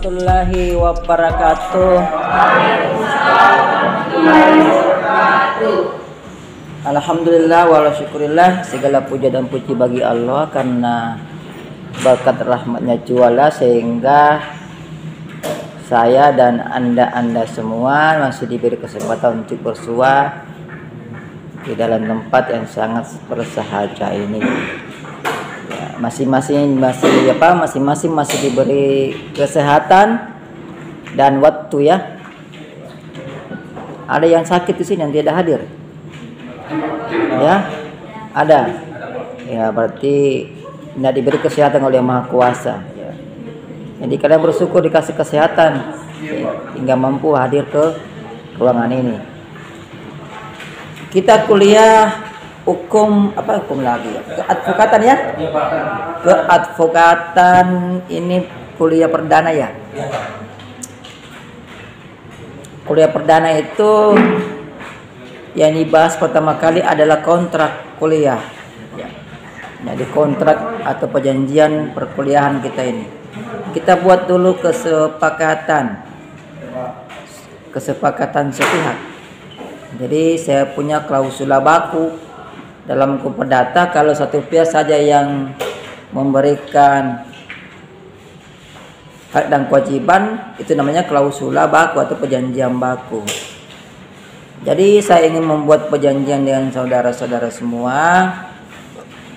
warahmatullahi wabarakatuh. Alhamdulillah wa syukurillah, segala puja dan puji bagi Allah karena berkat rahmatnya juala sehingga saya dan anda semua masih diberi kesempatan untuk bersua di dalam tempat yang sangat bersahaja ini. Masing-masing masih diberi kesehatan dan waktu ya. Ada yang sakit di sini yang tidak hadir? Ya, ada. Ya, berarti tidak diberi kesehatan oleh Yang Maha Kuasa. Ya. Jadi kalian bersyukur dikasih kesehatan hingga mampu hadir ke ruangan ini. Kita kuliah hukum lagi ya? Keadvokatan ya? Keadvokatan ini kuliah perdana ya? Kuliah perdana itu yang dibahas pertama kali adalah kontrak kuliah ya. Jadi kontrak atau perjanjian perkuliahan kita ini. Kita buat dulu kesepakatan sepihak. Jadi saya punya klausula baku dalam hukum perdata, kalau satu pihak saja yang memberikan hak dan kewajiban itu namanya klausula baku atau perjanjian baku. Jadi saya ingin membuat perjanjian dengan saudara-saudara semua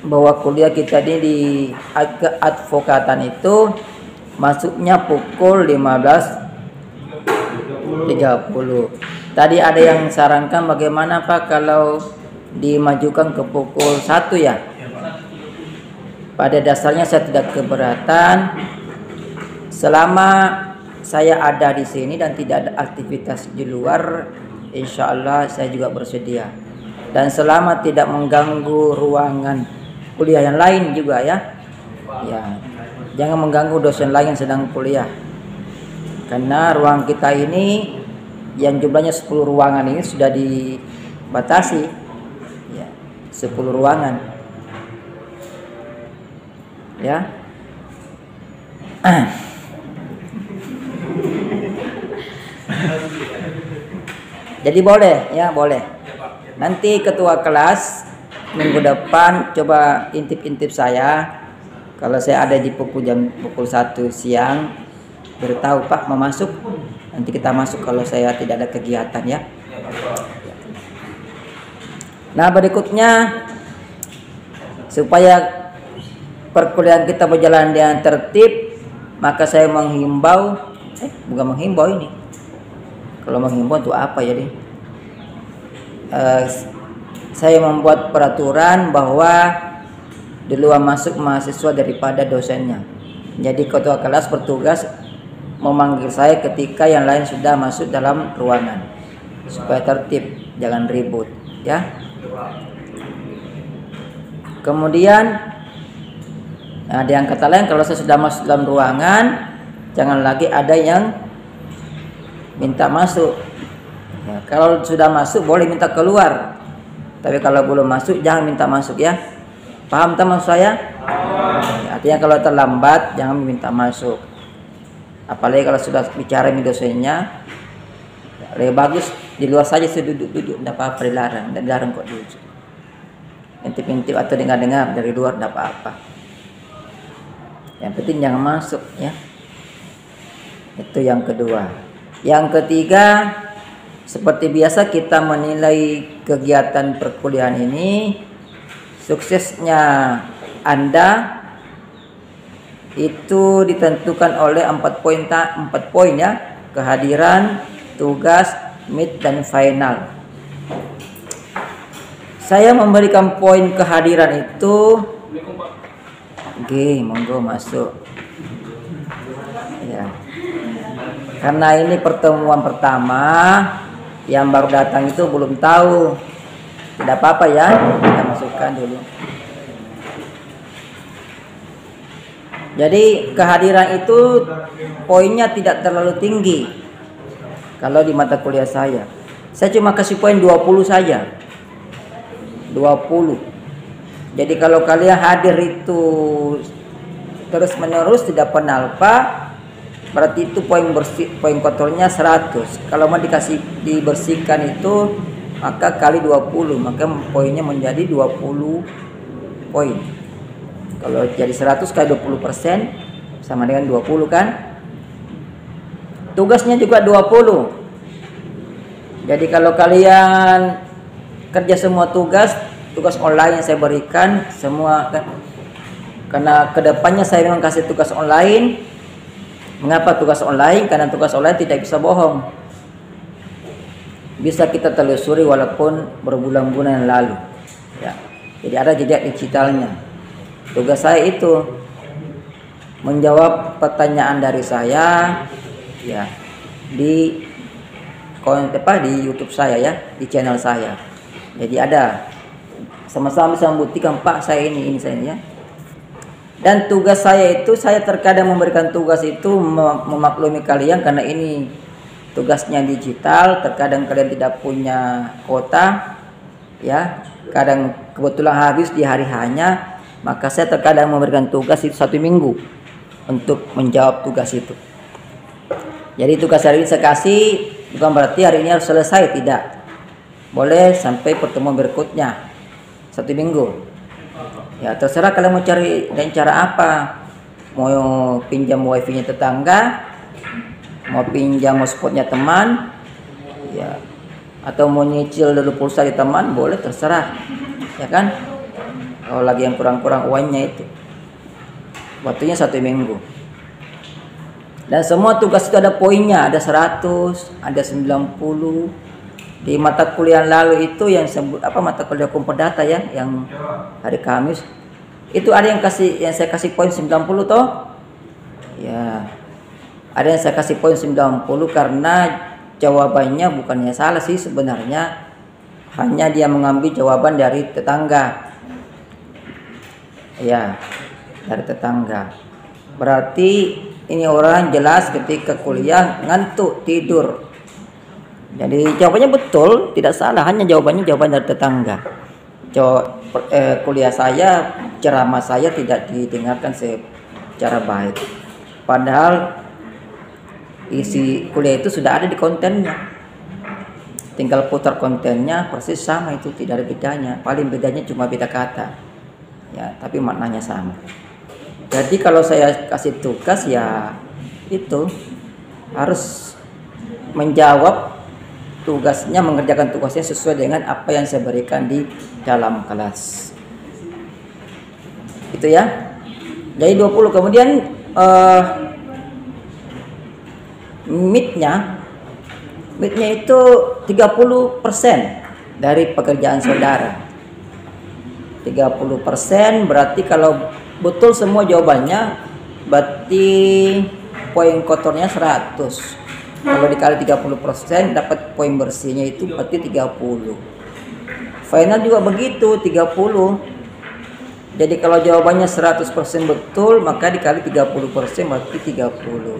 bahwa kuliah kita ini di keadvokatan itu masuknya pukul 15.30. Tadi ada yang sarankan bagaimana Pak kalau dimajukan ke pukul 1 ya. Pada dasarnya saya tidak keberatan selama saya ada di sini dan tidak ada aktivitas di luar, insya Allah saya juga bersedia. Dan selama tidak mengganggu ruangan kuliah yang lain juga ya. Ya, jangan mengganggu dosen lain yang sedang kuliah. Karena ruang kita ini yang jumlahnya 10 ruangan ini sudah dibatasi. 10 ruangan ya. Jadi boleh ya, boleh. Nanti ketua kelas minggu depan coba intip saya. Kalau saya ada di pukul 1 siang, beritahu Pak mau masuk. Nanti kita masuk kalau saya tidak ada kegiatan ya. Nah, berikutnya supaya perkuliahan kita berjalan dengan tertib, maka saya menghimbau, bukan menghimbau ini. Kalau menghimbau itu apa jadi? Saya membuat peraturan bahwa duluan masuk mahasiswa daripada dosennya. Jadi ketua kelas bertugas memanggil saya ketika yang lain sudah masuk dalam ruangan supaya tertib, jangan ribut, ya. Kemudian ada yang kata lain, kalau saya sudah masuk dalam ruangan jangan lagi ada yang minta masuk ya, kalau sudah masuk boleh minta keluar, tapi kalau belum masuk jangan minta masuk ya. Paham teman saya? Ya, artinya kalau terlambat jangan minta masuk, apalagi kalau sudah bicara dengan dosennya. Lebih bagus di luar saja, duduk tidak apa-apa, dilarang kok duduk. Intip-intip atau dengar-dengar dari luar tidak apa-apa. Yang penting jangan masuk ya. Itu yang kedua. Yang ketiga, seperti biasa kita menilai kegiatan perkuliahan ini, suksesnya Anda itu ditentukan oleh 4 poin ya. Kehadiran, tugas, mid dan final. Saya memberikan poin kehadiran itu monggo masuk ya. Karena ini pertemuan pertama, yang baru datang itu belum tahu, tidak apa-apa ya, kita masukkan dulu. Jadi kehadiran itu poinnya tidak terlalu tinggi. Kalau di mata kuliah saya cuma kasih poin 20 saja. 20. Jadi kalau kalian hadir itu terus menerus tidak pernah lupa, berarti itu poin kotornya 100. Kalau mau dibersihkan itu maka kali 20, maka poinnya menjadi 20 poin. Kalau jadi 100 kali 20% sama dengan 20 kan. Tugasnya juga 20. Jadi kalau kalian kerja semua tugas online yang saya berikan semua, karena kedepannya saya memang kasih tugas online. Mengapa tugas online? Karena tugas online tidak bisa bohong, bisa kita telusuri walaupun berbulan-bulan yang lalu ya. Jadi ada jejak digitalnya. Tugas saya itu menjawab pertanyaan dari saya ya di YouTube saya ya, di channel saya. Jadi ada sama-sama bisa membuktikan, Pak saya ini saya ini ya. Dan tugas saya itu, saya terkadang memberikan tugas itu memaklumi kalian karena ini tugasnya digital. Terkadang kalian tidak punya kuota ya, kadang kebetulan habis di hari hanya, maka saya terkadang memberikan tugas itu 1 minggu untuk menjawab tugas itu. Jadi tugas hari ini saya kasih bukan berarti hari ini harus selesai, tidak. Boleh sampai pertemuan berikutnya 1 minggu. Ya terserah kalian mau cari dan cara apa. Mau pinjam wifi-nya tetangga, mau pinjam hotspotnya teman, ya, atau mau nyicil dulu pulsa di teman, boleh, terserah, ya kan? Kalau lagi yang kurang-kurang uangnya itu, waktunya 1 minggu. Dan semua tugas itu ada poinnya, ada 100, ada 90. Di mata kuliah lalu itu yang sebut mata kuliah komputer data ya, yang hari Kamis itu ada yang saya kasih poin 90 toh. Ya. Ada yang saya kasih poin 90 karena jawabannya bukannya salah sih sebenarnya, hanya dia mengambil jawaban dari tetangga. Ya, dari tetangga. Berarti ini orang jelas ketika kuliah ngantuk tidur. Jadi jawabannya betul, tidak salah, hanya jawaban dari tetangga. Kuliah saya, ceramah saya tidak didengarkan secara baik. Padahal isi kuliah itu sudah ada di kontennya. Tinggal putar kontennya persis sama, itu tidak ada bedanya. Paling bedanya cuma beda kata. Ya, tapi maknanya sama. Jadi kalau saya kasih tugas ya itu harus menjawab tugasnya, mengerjakan tugasnya sesuai dengan apa yang saya berikan di dalam kelas. Itu ya. Jadi 20. Kemudian midnya itu 30% dari pekerjaan saudara. 30% berarti kalau betul semua jawabannya, berarti poin kotornya 100. Kalau dikali 30% dapat poin bersihnya itu berarti 30. Final juga begitu, 30. Jadi kalau jawabannya 100% betul, maka dikali 30% berarti 30.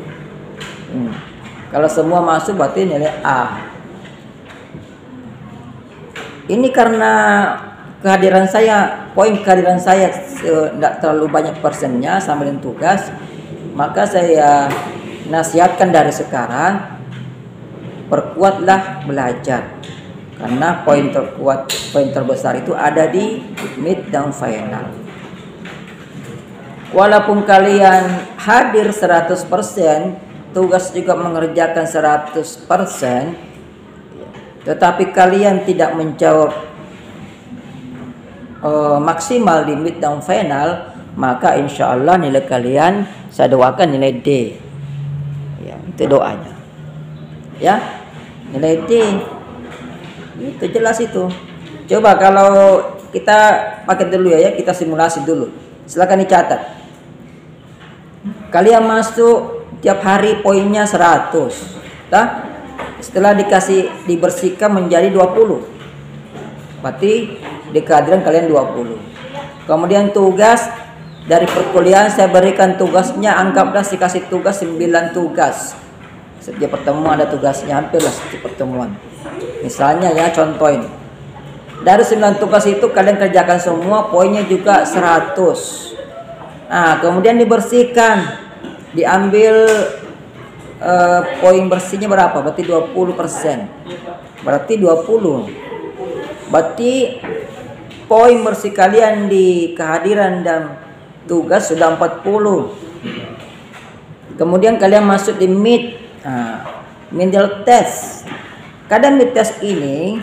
Kalau semua masuk berarti nilai A. Ini karena kehadiran saya, poin kehadiran saya tidak terlalu banyak persennya sama dengan tugas, maka saya nasihatkan dari sekarang, perkuatlah belajar, karena poin terbesar itu ada di mid dan final. Walaupun kalian hadir 100%, tugas juga mengerjakan 100%, tetapi kalian tidak menjawab maksimal di mid dan final, maka insya Allah nilai kalian saya doakan nilai D. Ya, itu doanya. Ya, nilai D. Itu jelas itu. Coba kalau kita pakai dulu ya, kita simulasi dulu. Silakan dicatat. Kalian masuk tiap hari poinnya 100. Nah, setelah dibersihkan menjadi 20. Berarti di kehadiran kalian 20. Kemudian tugas dari perkuliahan saya berikan tugasnya, anggaplah saya kasih tugas 9 tugas. Setiap pertemuan ada tugasnya, hampirlah setiap pertemuan. Misalnya ya, contohin. Dari 9 tugas itu kalian kerjakan semua, poinnya juga 100. Nah, kemudian dibersihkan. Diambil poin bersihnya berapa? Berarti 20%. Berarti 20. Berarti poin bersih kalian di kehadiran dan tugas sudah 40. Kemudian kalian masuk di mid. Middle test. Kadang mid test ini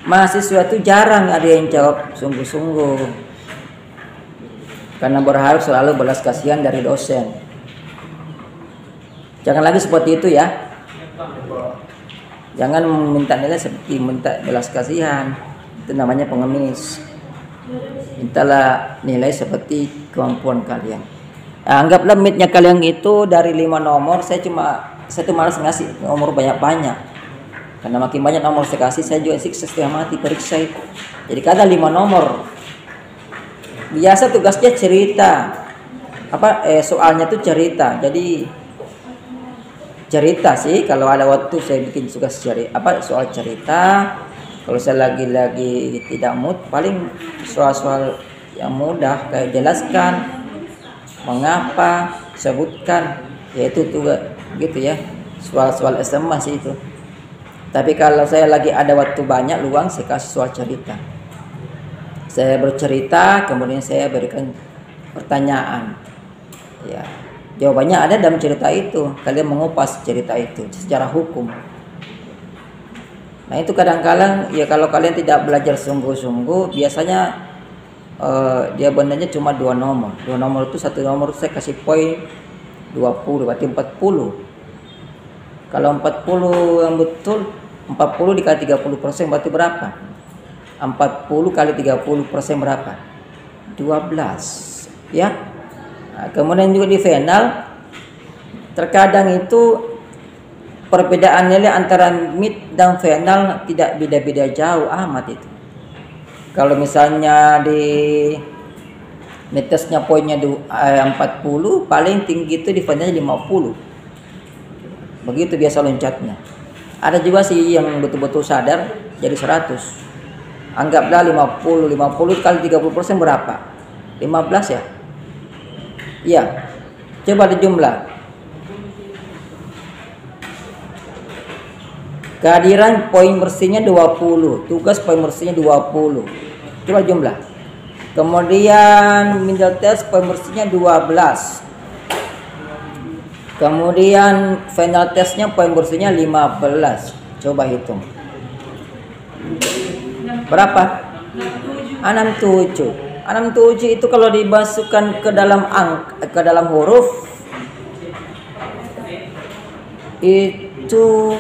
mahasiswa itu jarang ada yang jawab sungguh-sungguh. Karena berharap selalu belas kasihan dari dosen. Jangan lagi seperti itu ya. Jangan minta nilai seperti minta belas kasihan. Itu namanya pengemis. Mintalah nilai seperti kemampuan kalian. Anggaplah midnya kalian itu dari 5 nomor, saya tuh malas ngasih nomor banyak-banyak. Karena makin banyak nomor saya kasih, saya juga siksa setengah mati periksa itu. Jadi kada 5 nomor. Biasa tugasnya cerita. Soalnya tuh cerita. Jadi cerita sih, kalau ada waktu saya bikin tugas soal cerita. Kalau saya lagi tidak mood, paling soal-soal yang mudah kayak jelaskan mengapa, sebutkan, yaitu tugas gitu ya. Soal-soal SMA sih itu. Tapi kalau saya lagi ada waktu banyak luang, saya kasih soal cerita. Saya bercerita, kemudian saya berikan pertanyaan. Ya. Jawabannya ada dalam cerita itu. Kalian mengupas cerita itu secara hukum. Nah itu kadang-kadang ya kalau kalian tidak belajar sungguh-sungguh, biasanya dia benernya cuma 2 nomor. 2 nomor itu, 1 nomor saya kasih poin 20, berarti 40. Kalau 40 yang betul, 40 dikali 30% berarti berapa? 40 kali 30% berapa? 12. Ya. Nah, kemudian juga di final terkadang itu perbedaan nilai antara mid dan final tidak beda-beda jauh amat itu. Kalau misalnya di mid testnya poinnya 40, paling tinggi itu di finalnya 50. Begitu biasa loncatnya. Ada juga sih yang betul-betul sadar jadi 100. Anggaplah 50 kali 30% berapa? 15 ya? Iya, coba dijumlah. Kehadiran poin bersihnya 20, tugas poin bersihnya 20. Coba jumlah. Kemudian middle test poin bersihnya 12. Kemudian final testnya poin bersihnya 15. Coba hitung. Berapa? 67. 67 itu kalau dimasukkan ke dalam huruf itu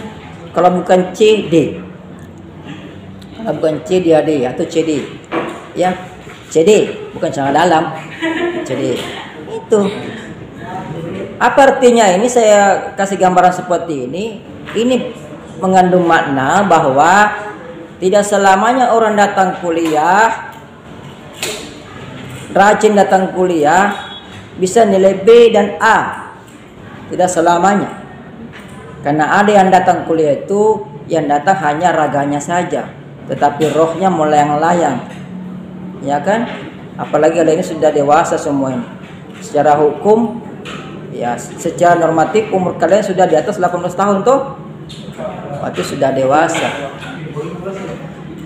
kalau bukan C D. Kalau bukan C dia D atau CD. Ya, CD bukan sangat dalam. CD. Itu. Apa artinya ini? Saya kasih gambaran seperti ini. Ini mengandung makna bahwa tidak selamanya orang datang kuliah, rajin datang kuliah, bisa nilai B dan A. Tidak selamanya. Karena ada yang datang kuliah itu, yang datang hanya raganya saja, tetapi rohnya melayang-layang. Ya kan? Apalagi kalian ini sudah dewasa semua ini. Secara hukum, ya secara normatif umur kalian sudah di atas 18 tahun tuh. Berarti sudah dewasa.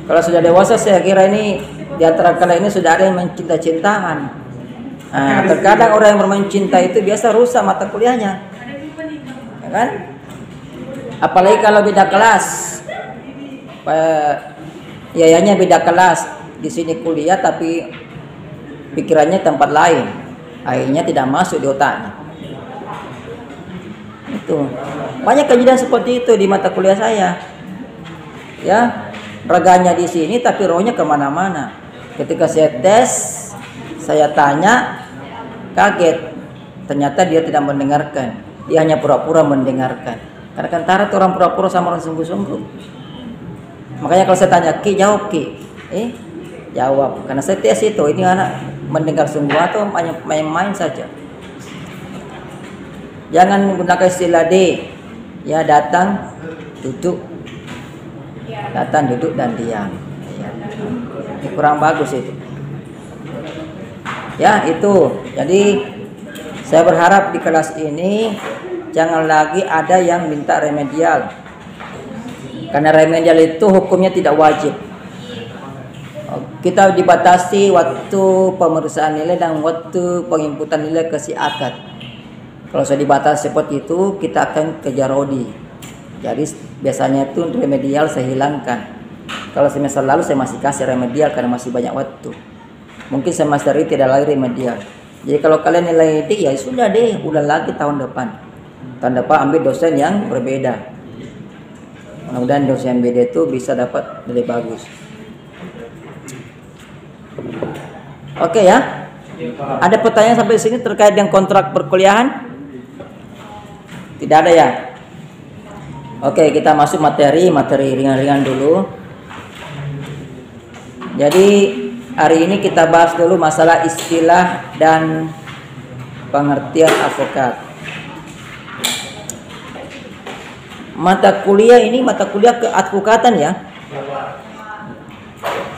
Kalau sudah dewasa saya kira ini di antara kalian ini sudah ada yang mencinta-cintaan. Nah, terkadang orang yang bermain cinta itu biasa rusak mata kuliahnya. Ya kan? Apalagi kalau beda kelas. Yayanya beda kelas. Di sini kuliah tapi pikirannya tempat lain. Akhirnya tidak masuk di otaknya. Itu. Banyak kejadian seperti itu di mata kuliah saya. Ya, raganya di sini tapi rohnya kemana-mana. Ketika saya tes, saya tanya, kaget. Ternyata dia tidak mendengarkan. Dia hanya pura-pura mendengarkan. Karena kan tarat orang pura-pura sama orang sungguh-sungguh. Makanya kalau saya tanya, Ki jawab Ki. Jawab. Karena saya tes itu, ini anak mendengar sungguh atau main-main saja. Jangan menggunakan istilah D. Ya, datang, duduk. Datang, duduk, dan diam. Ya. Ini kurang bagus itu. Ya, itu. Jadi saya berharap di kelas ini jangan lagi ada yang minta remedial. Karena remedial itu hukumnya tidak wajib. Kita dibatasi waktu pemeriksaan nilai dan waktu penginputan nilai ke si akad. Kalau sudah dibatasi seperti itu, kita akan kejar rodi. Jadi biasanya itu remedial saya hilangkan. Kalau semester lalu saya masih kasih remedial karena masih banyak waktu. Mungkin semester ini tidak lagi remedial. Jadi kalau kalian nilai D, ya sudah deh, udah lagi tahun depan. Tahun depan ambil dosen yang berbeda. Mudah-mudahan dosen beda itu bisa dapat lebih bagus. Oke ya. Ada pertanyaan sampai sini terkait dengan kontrak perkuliahan? Tidak ada ya? Oke, kita masuk materi ringan-ringan dulu. Jadi hari ini kita bahas dulu masalah istilah dan pengertian advokat. Mata kuliah ini mata kuliah keadvokatan ya.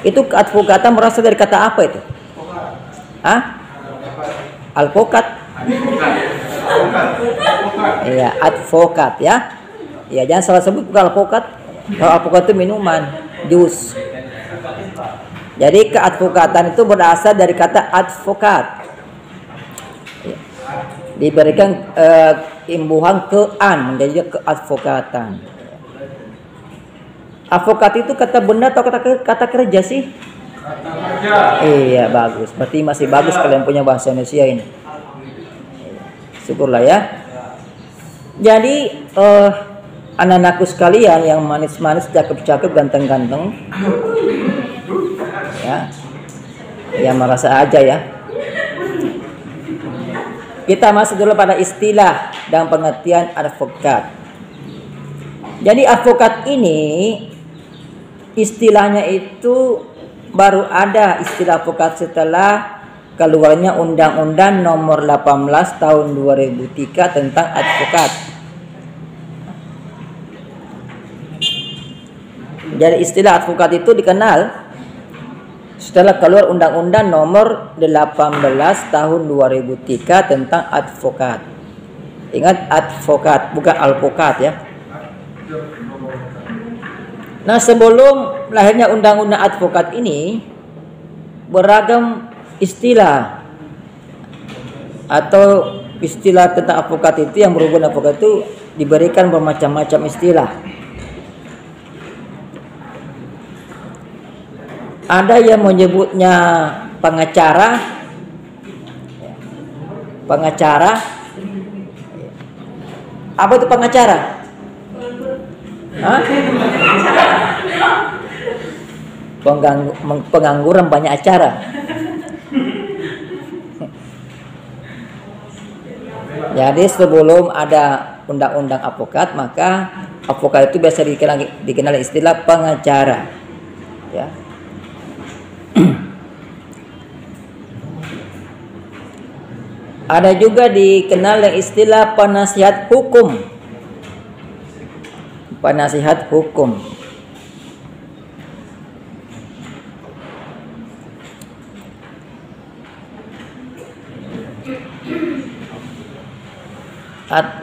Itu keadvokatan berasal dari kata apa itu? Alpokat. Iya, advokat ya. Ya, jangan salah sebut bukan alpokat. Kalau alpokat itu minuman, jus. Jadi keadvokatan itu berasal dari kata advokat. Diberikan imbuhan ke-an menjadi keadvokatan. Advokat itu kata benda atau kata kerja sih? Kata kerja. Iya, bagus. Berarti masih bagus kalian punya bahasa Indonesia ini. Syukurlah ya. Jadi anak-anakku sekalian yang manis-manis, cakep-cakep, ganteng-ganteng, ya, yang merasa aja ya. Kita masuk dulu pada istilah dan pengertian advokat. Jadi advokat ini istilahnya itu baru ada istilah advokat setelah keluarnya Undang-Undang Nomor 18 Tahun 2003 tentang advokat. Jadi istilah advokat itu dikenal setelah keluar Undang-Undang Nomor 18 Tahun 2003 tentang advokat. Ingat advokat, bukan alpokat ya. Nah, sebelum lahirnya Undang-Undang advokat ini beragam istilah atau istilah tentang advokat itu yang berhubungan advokat itu diberikan bermacam-macam istilah. Ada yang menyebutnya pengacara. Pengacara. Apa itu pengacara? Pengangguran banyak acara. Jadi sebelum ada undang-undang advokat, maka advokat itu biasa dikenal istilah pengacara. Ya. Ada juga dikenal dengan istilah penasihat hukum. Penasihat hukum.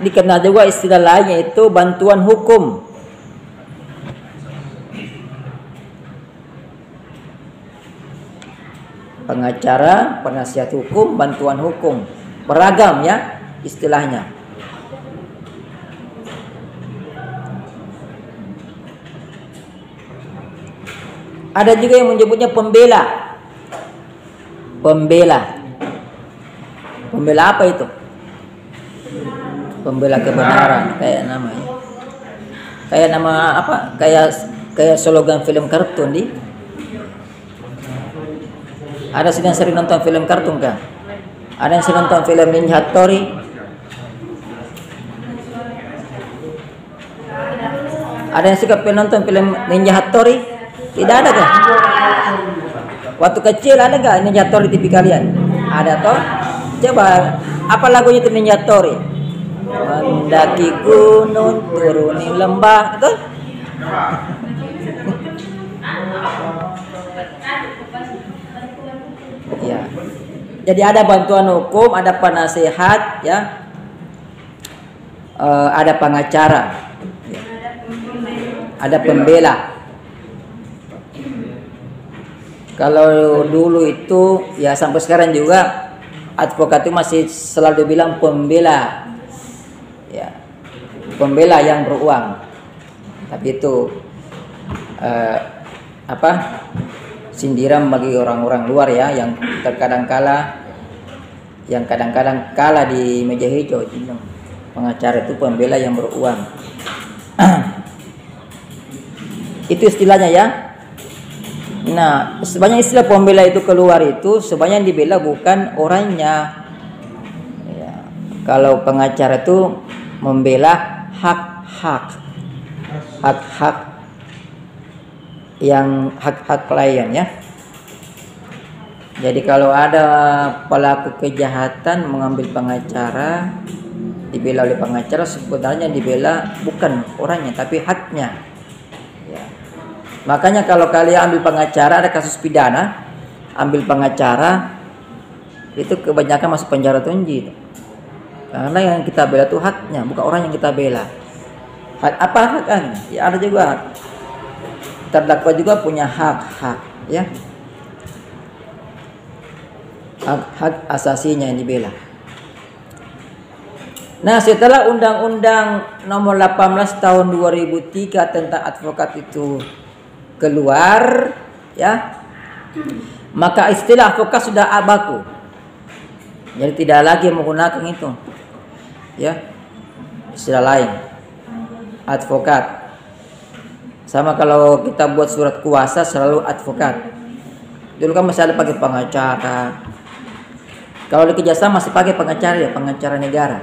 Dikenal juga istilah lainnya itu bantuan hukum. Pengacara, penasihat hukum, bantuan hukum. Beragam ya istilahnya. Ada juga yang menyebutnya pembela. Pembela. Pembela apa itu? Pembela kebenaran, kayak namanya. Kayak nama apa? Kayak slogan film kartun di. Ada yang sering nonton film kartun kan? Ada yang sering nonton film Ninja Hattori? Ada yang suka nonton film Ninja Hattori? Tidak ada kan? Waktu kecil ada gak Ninja Hattori TV kalian? Ada toh? Coba apa lagunya itu Ninja Hattori? Mendaki gunung, turuni lembah, itu? Ya. Jadi ada bantuan hukum, ada penasihat, ya. ada pengacara, ada pembela. Kalau dulu itu ya sampai sekarang juga advokat itu masih selalu bilang pembela, ya, pembela yang beruang. Tapi itu sindiran bagi orang-orang luar ya, yang kadang-kadang kalah di meja hijau. Pengacara itu pembela yang beruang. Itu istilahnya ya. Nah, sebenarnya istilah pembela itu keluar itu sebenarnya yang dibela bukan orangnya. Ya. Kalau pengacara itu membela hak-hak klien ya. Jadi kalau ada pelaku kejahatan mengambil pengacara, dibela oleh pengacara, sebenarnya dibela bukan orangnya tapi haknya. Ya. Makanya kalau kalian ambil pengacara, ada kasus pidana, ambil pengacara itu kebanyakan masuk penjara tunji. Karena yang kita bela itu haknya, bukan orang yang kita bela. Hak apa haknya? Ya ada juga hak. Terdakwa juga punya hak-hak, ya. Hak asasinya yang dibela. Nah, setelah Undang-Undang Nomor 18 Tahun 2003 tentang advokat itu keluar, ya, maka istilah advokat sudah baku. Jadi tidak lagi menggunakan itu, ya, istilah lain. Advokat. Sama kalau kita buat surat kuasa selalu advokat. Dulu kan masih ada pakai pengacara. Kalau di Kejaksaan masih pakai pengacara ya, pengacara negara.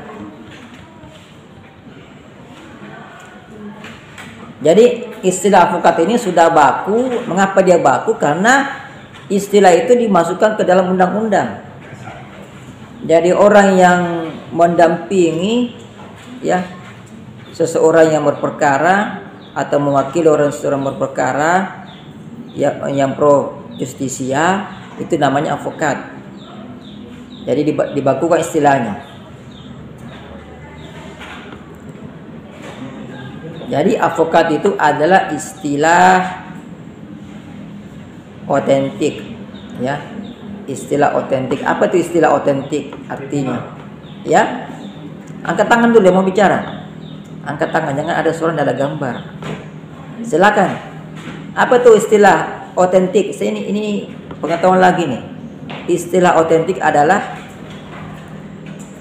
Jadi istilah advokat ini sudah baku. Mengapa dia baku? Karena istilah itu dimasukkan ke dalam undang-undang. Jadi orang yang mendampingi ya seseorang yang berperkara atau mewakili seorang berperkara yang pro justisia itu namanya advokat. Jadi dibakukan istilahnya. Jadi advokat itu adalah istilah otentik, ya. Istilah otentik. Apa itu istilah otentik? Artinya, ya. Angkat tangan dulu yang mau bicara. Angkat tangan, jangan ada suara, tidak ada gambar. Silakan. Apa itu istilah otentik? Ini pengetahuan lagi nih. Istilah otentik adalah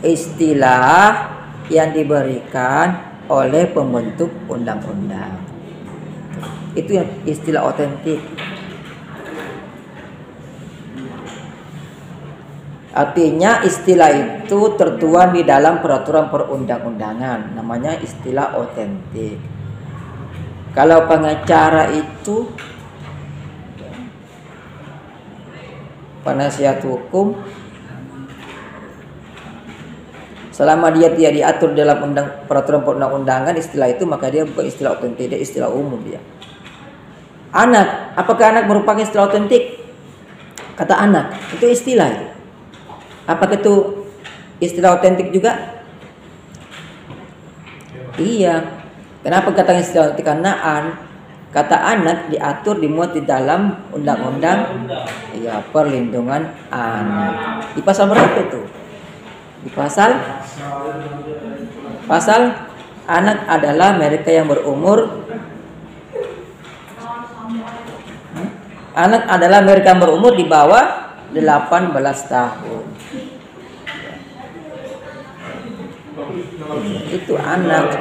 istilah yang diberikan oleh pembentuk undang-undang. Itu yang istilah otentik. Artinya istilah itu tertuang di dalam peraturan perundang-undangan, namanya istilah otentik. Kalau pengacara itu penasihat hukum, selama dia tidak diatur dalam peraturan perundang-undangan istilah itu, maka dia bukan istilah otentik, dia istilah umum dia. Anak, apakah anak merupakan istilah otentik? Kata anak, itu istilah itu. Apakah itu istilah otentik juga? Iya. Kenapa katanya istilah otentik? Karena kata anak diatur, dimuat di dalam undang-undang ya perlindungan anak. Di pasal berapa itu? Di pasal anak adalah mereka yang berumur di bawah 18 tahun. Itu anak.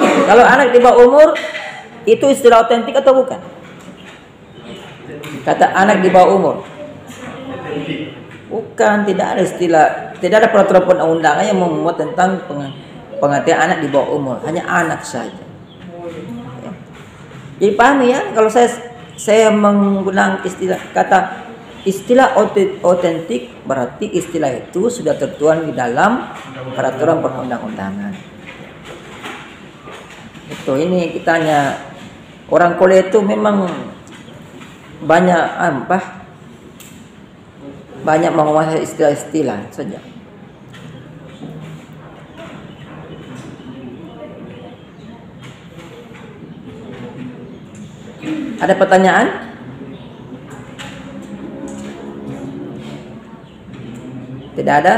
Kalau anak di bawah umur itu istilah otentik atau bukan? Kata anak di bawah umur. Bukan, tidak ada istilah, tidak ada peraturan perundang-undangan yang memuat tentang pengertian anak di bawah umur, hanya anak saja. Ya. Jadi pahami ya, kalau saya menggunakan istilah otentik, berarti istilah itu sudah tertuang di dalam peraturan perundang-undangan. Itu ini kita hanya orang kuliah itu memang banyak menguasai istilah-istilah saja. Ada pertanyaan? Tidak ada?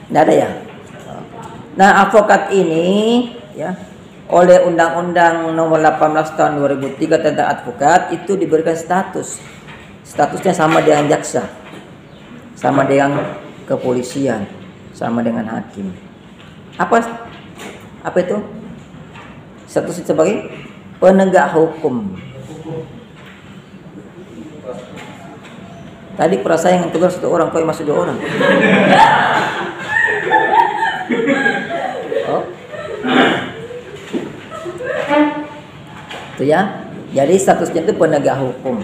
Tidak ada ya? Nah, advokat ini ya, oleh Undang-Undang Nomor 18 Tahun 2003 tentang advokat itu diberikan status. Statusnya sama dengan jaksa, sama dengan kepolisian, sama dengan hakim. Apa itu? Status sebagai penegak hukum. Tadi perasaan yang keluar satu orang, kok masuk 2 orang. Oh. Itu ya. Jadi statusnya itu penegak hukum.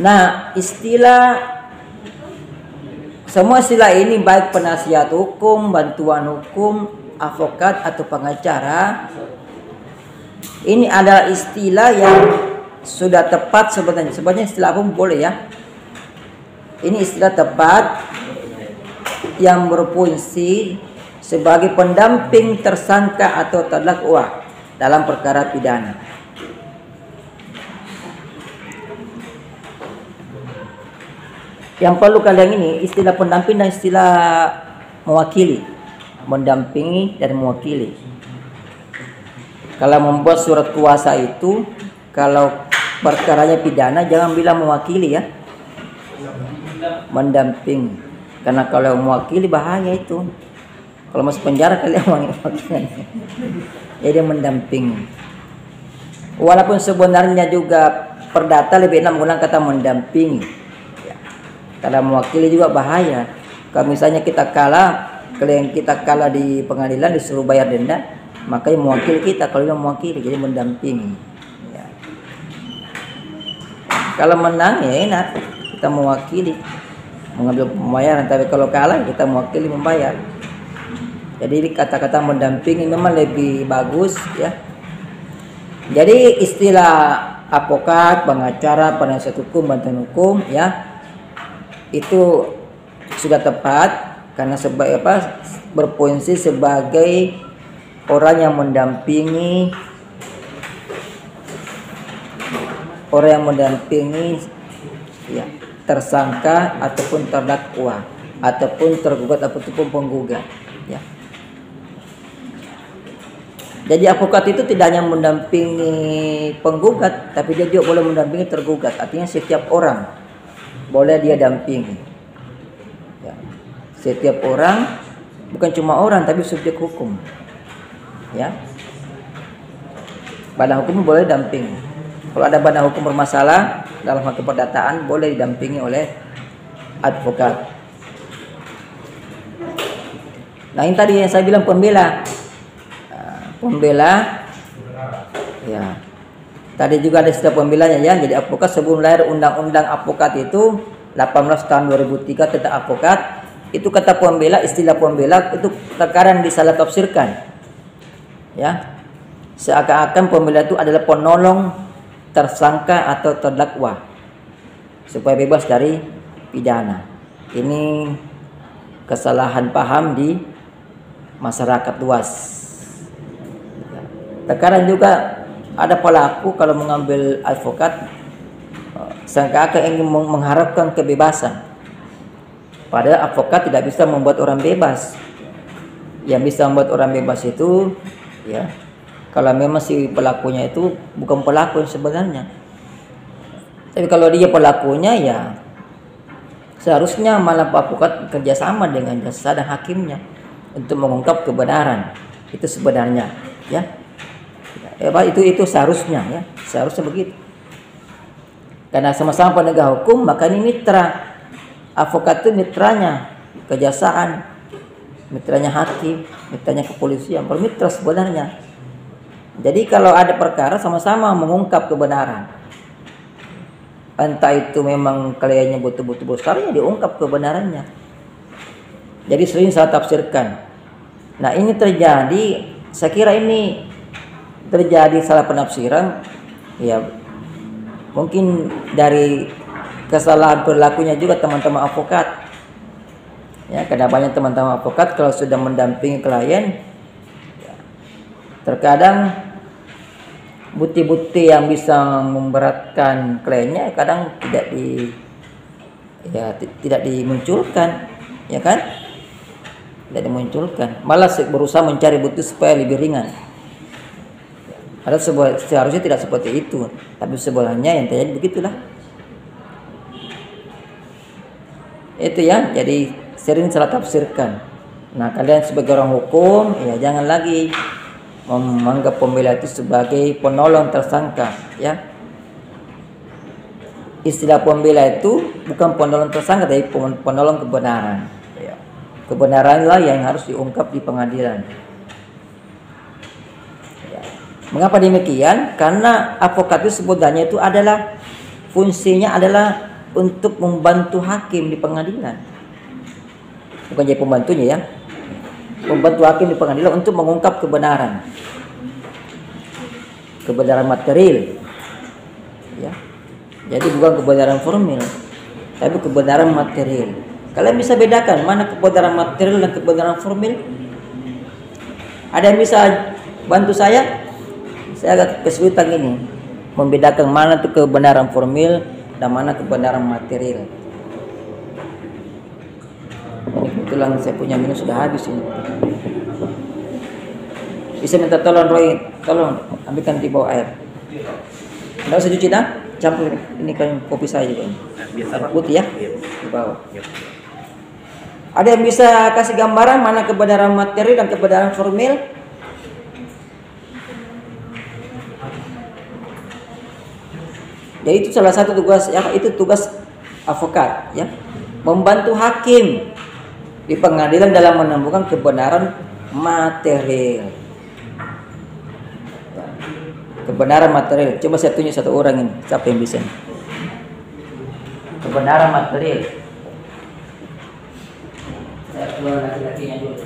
Nah, semua istilah ini baik penasihat hukum, bantuan hukum, advokat atau pengacara, ini adalah istilah yang sudah tepat sebenarnya. Sebenarnya istilah apa boleh ya. Ini istilah tepat yang berfungsi sebagai pendamping tersangka atau terdakwa dalam perkara pidana. Yang perlu kalian ini istilah pendamping dan istilah mewakili, mendampingi dan mewakili. Kalau membuat surat kuasa itu, kalau perkaranya pidana jangan bilang mewakili ya, mendampingi. Karena kalau mewakili bahaya itu. Kalau masuk penjara kalian mewakili. Jadi mendampingi. Walaupun sebenarnya juga perdata lebih enak menggunakan kata mendampingi. Kalau mewakili juga bahaya. Kalau misalnya klien kita kalah di pengadilan disuruh bayar denda, makanya mewakili kita. Kalau dia mewakili, jadi mendampingi. Ya. Kalau menang ya enak, kita mewakili, mengambil pembayaran. Tapi kalau kalah kita mewakili membayar. Jadi kata-kata mendampingi memang lebih bagus ya. Jadi istilah advokat, pengacara, penasihat hukum, bantuan hukum ya, itu sudah tepat karena berfungsi sebagai orang yang mendampingi ya, tersangka ataupun terdakwa ataupun tergugat ataupun penggugat ya. Jadi advokat itu tidak hanya mendampingi penggugat, tapi dia juga boleh mendampingi tergugat. Artinya setiap orang boleh dia dampingi. Ya. Setiap orang, bukan cuma orang, tapi subjek hukum. Ya. Badan hukum boleh dampingi. Kalau ada badan hukum bermasalah dalam hal keperdataan, boleh didampingi oleh advokat. Nah ini tadi yang saya bilang pembela. Ya. Tadi juga ada istilah pembelanya ya. Jadi advokat sebelum lahir undang-undang advokat itu 18 tahun 2003 tentang advokat, itu kata pembela, istilah pembela itu terkadang disalah tafsirkan. Ya. Seakan-akan pembela itu adalah penolong tersangka atau terdakwa supaya bebas dari pidana. Ini kesalahan paham di masyarakat luas. Terkadang juga ada pelaku kalau mengambil advokat seakan-akan ingin mengharapkan kebebasan. Padahal advokat tidak bisa membuat orang bebas. Yang bisa membuat orang bebas itu ya kalau memang si pelakunya itu bukan pelaku sebenarnya. Tapi kalau dia pelakunya ya seharusnya malah advokat kerjasama dengan jaksa dan hakimnya untuk mengungkap kebenaran. Itu sebenarnya ya. Itu seharusnya ya, seharusnya begitu. Karena sama-sama penegak hukum, maka ini mitra. Advokat itu mitranya kejaksaan, mitranya hakim, mitranya kepolisian, bermitra sebenarnya. Jadi kalau ada perkara sama-sama mengungkap kebenaran. Entah itu memang kliennya betul-betul bersalah, ya diungkap kebenarannya. Jadi sering salah tafsirkan. Nah ini terjadi, saya kira ini terjadi salah penafsiran ya, mungkin dari kesalahan perilakunya juga teman-teman advokat Ya, karena banyak teman-teman advokat kalau sudah mendampingi klien, ya, terkadang bukti-bukti yang bisa memberatkan kliennya kadang tidak dimunculkan, ya kan? Tidak dimunculkan, malah berusaha mencari bukti supaya lebih ringan. Padahal seharusnya tidak seperti itu, tapi sebenarnya yang terjadi begitulah. Itu ya, jadi sering salah tafsirkan. Nah, kalian sebagai orang hukum, ya jangan lagi menganggap pembela itu sebagai penolong tersangka, ya. Istilah pembela itu bukan penolong tersangka, tapi penolong kebenaran. Ya. Kebenaranlah yang harus diungkap di pengadilan. Ya. Mengapa demikian? Karena advokat itu sebenarnya itu adalah fungsinya adalah untuk membantu hakim di pengadilan. Bukan jadi pembantunya ya. Membantu hakim di pengadilan untuk mengungkap kebenaran. Kebenaran material. Ya. Jadi bukan kebenaran formil, tapi kebenaran material. Kalian bisa bedakan mana kebenaran material dan kebenaran formil? Ada yang bisa bantu saya? Saya agak kesulitan ini membedakan mana itu kebenaran formil dan mana kebenaran material. Ini kebetulan saya punya minum sudah habis ini. Bisa minta tolong Roy, tolong ambilkan di bawah air. Nggak usah cuci dah, campur ini kan kopi saya juga. Biasa putih ya, di bawah. Ada yang bisa kasih gambaran mana kebenaran material dan kebenaran formil? Jadi itu salah satu tugas, ya, itu tugas advokat, ya, membantu hakim di pengadilan dalam menemukan kebenaran material. Kebenaran material. Coba saya tunjuk satu orang ini, siapa yang bisa? Kebenaran material. Saya keluar laki-lakinya dulu.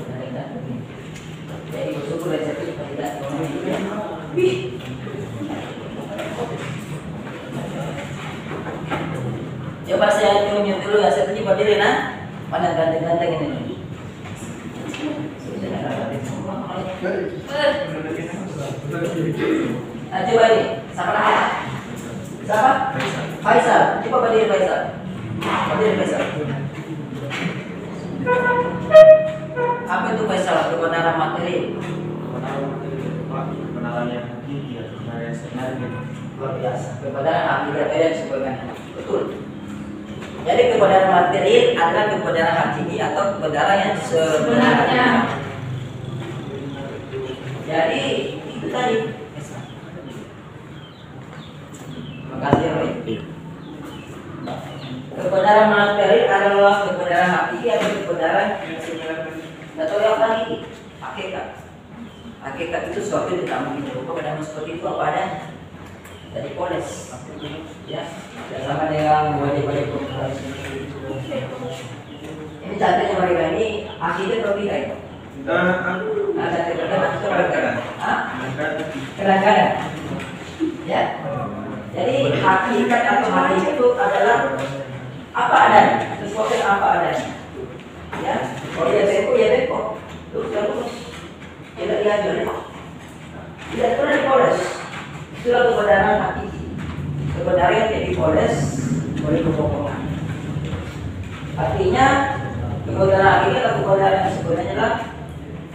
Jadi bersyukur dari saya tidak. Coba saya tunjuk dulu ya, saya tunjuk berdiri nah. Mana ganteng-ganteng ini? Nah, coba ini, siapa namanya? Siapa? Faisal. Coba berdiri Faisal. Berdiri Faisal. Apa itu Faisal? Kebenaran material. Kebenaran yang hakiki, kebenaran yang sebenarnya. Luar biasa. Kebenaran akidah dan sebagainya. Betul. Jadi kebenaran material adalah kebenaran hakiki atau kebenaran yang sebenarnya. Jadi itu tadi. Terima kasih Roy. Kebenaran material adalah kebenaran hakiki atau kebenaran yang sebenarnya. Atau yang hakiki, hakikat. Hakikat itu sesuatu yang tidak mungkin berubah. Kebenaran seperti itu apa adanya. Dari polis, ya, sama dengan wajib-wajib perempuan. Ini cantiknya mereka ini akidah atau tidak itu? Ada kadang-kadang, kadang-kadang, ya. Jadi hakikat atau hakikat itu adalah apa adanya, sesuatu yang apa adanya, ya. Kalau dia beko, ya beko, terus, tidak diajar, tidak pernah dipoles. Itulah kebenaran hakiki. Kebenaran yang tidak dipoles oleh kebohongan. Artinya kebenaran hakiki atau kebenaran yang sebenarnya adalah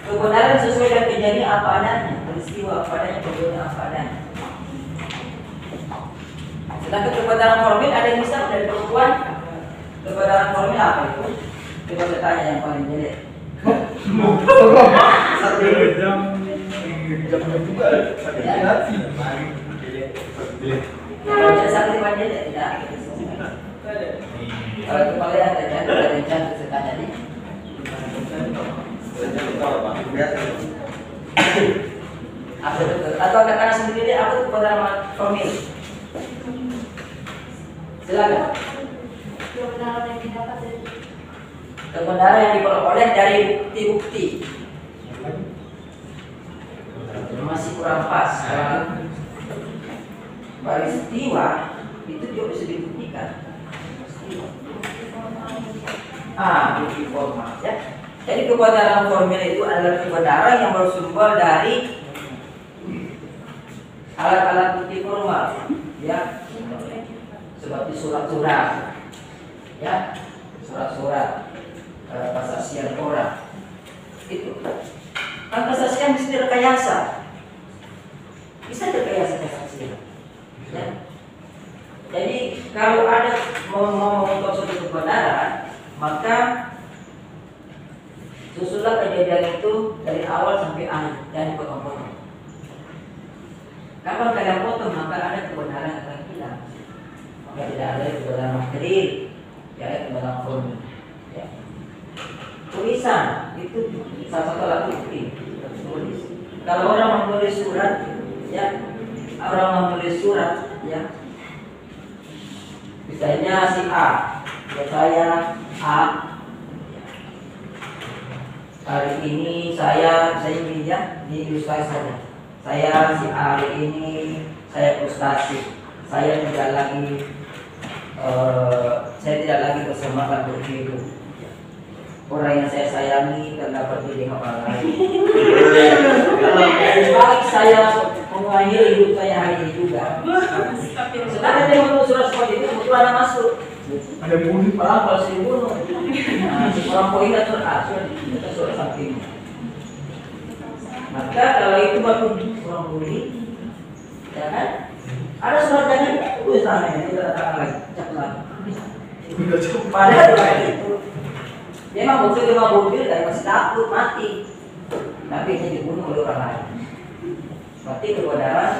kebenaran sesuai dengan kejadian apa adanya, peristiwa apa adanya, kejadian apa adanya. Sedangkan kebenaran formil ada yang bisa dari perempuan. Kebenaran formil apa itu? Coba saya tanya yang paling jelek. Kalau tidak sakit pada dia tidak. Kalau itu paling ada yang cantik saya tanya nih. Apa itu? Atau katakan sendiri apa itu kebenaran formil? Silakan. Kebenaran yang didapat dari Kebenaran yang diperoleh dari bukti-bukti. Masih kurang pas. Peristiwa itu juga bisa dibuktikan. bukti formal ya. Jadi kebenaran formil itu adalah kebenaran yang bersumber dari alat-alat bukti formal ya, seperti surat-surat ya, surat-surat kesaksian orang itu. Kan kesaksian bisa direkayasa, bisa direkayasa kesaksian ya. Jadi kalau ada mau mengungkap suatu kebenaran, maka susulah kejadian itu dari awal sampai akhir dan potong-potong. Kalau kalian potong, maka ada kebenaran yang akan hilang. Maka tidak ada kebenaran material, ya ada kebenaran formil. Ya. Tulisan itu salah satu alat bukti. Tulis. Kalau orang menulis surat, ya, ya. Misalnya si A, ya saya A. Hari ini saya ini ya, di ilustrasi saja. Saya si A hari ini saya frustasi. Saya tidak lagi bersemangat berhidup. Orang yang saya sayangi karena pergi dengan orang lain. Kalau saya mengakhiri hidup saya hari ini juga. Sekarang dia menulis surat seperti itu, kebetulan ada masuk. Ada bunuh apa sih bunuh? Si orang poin atau kita surat samping. Maka kalau itu baru orang bully, ya kan? Ada surat jangan tulis tangannya, tidak ada lagi, cak lagi. Padahal itu dia memang betul dia mobil dan masih takut mati, tapi dia dibunuh oleh orang lain. Berarti kebenaran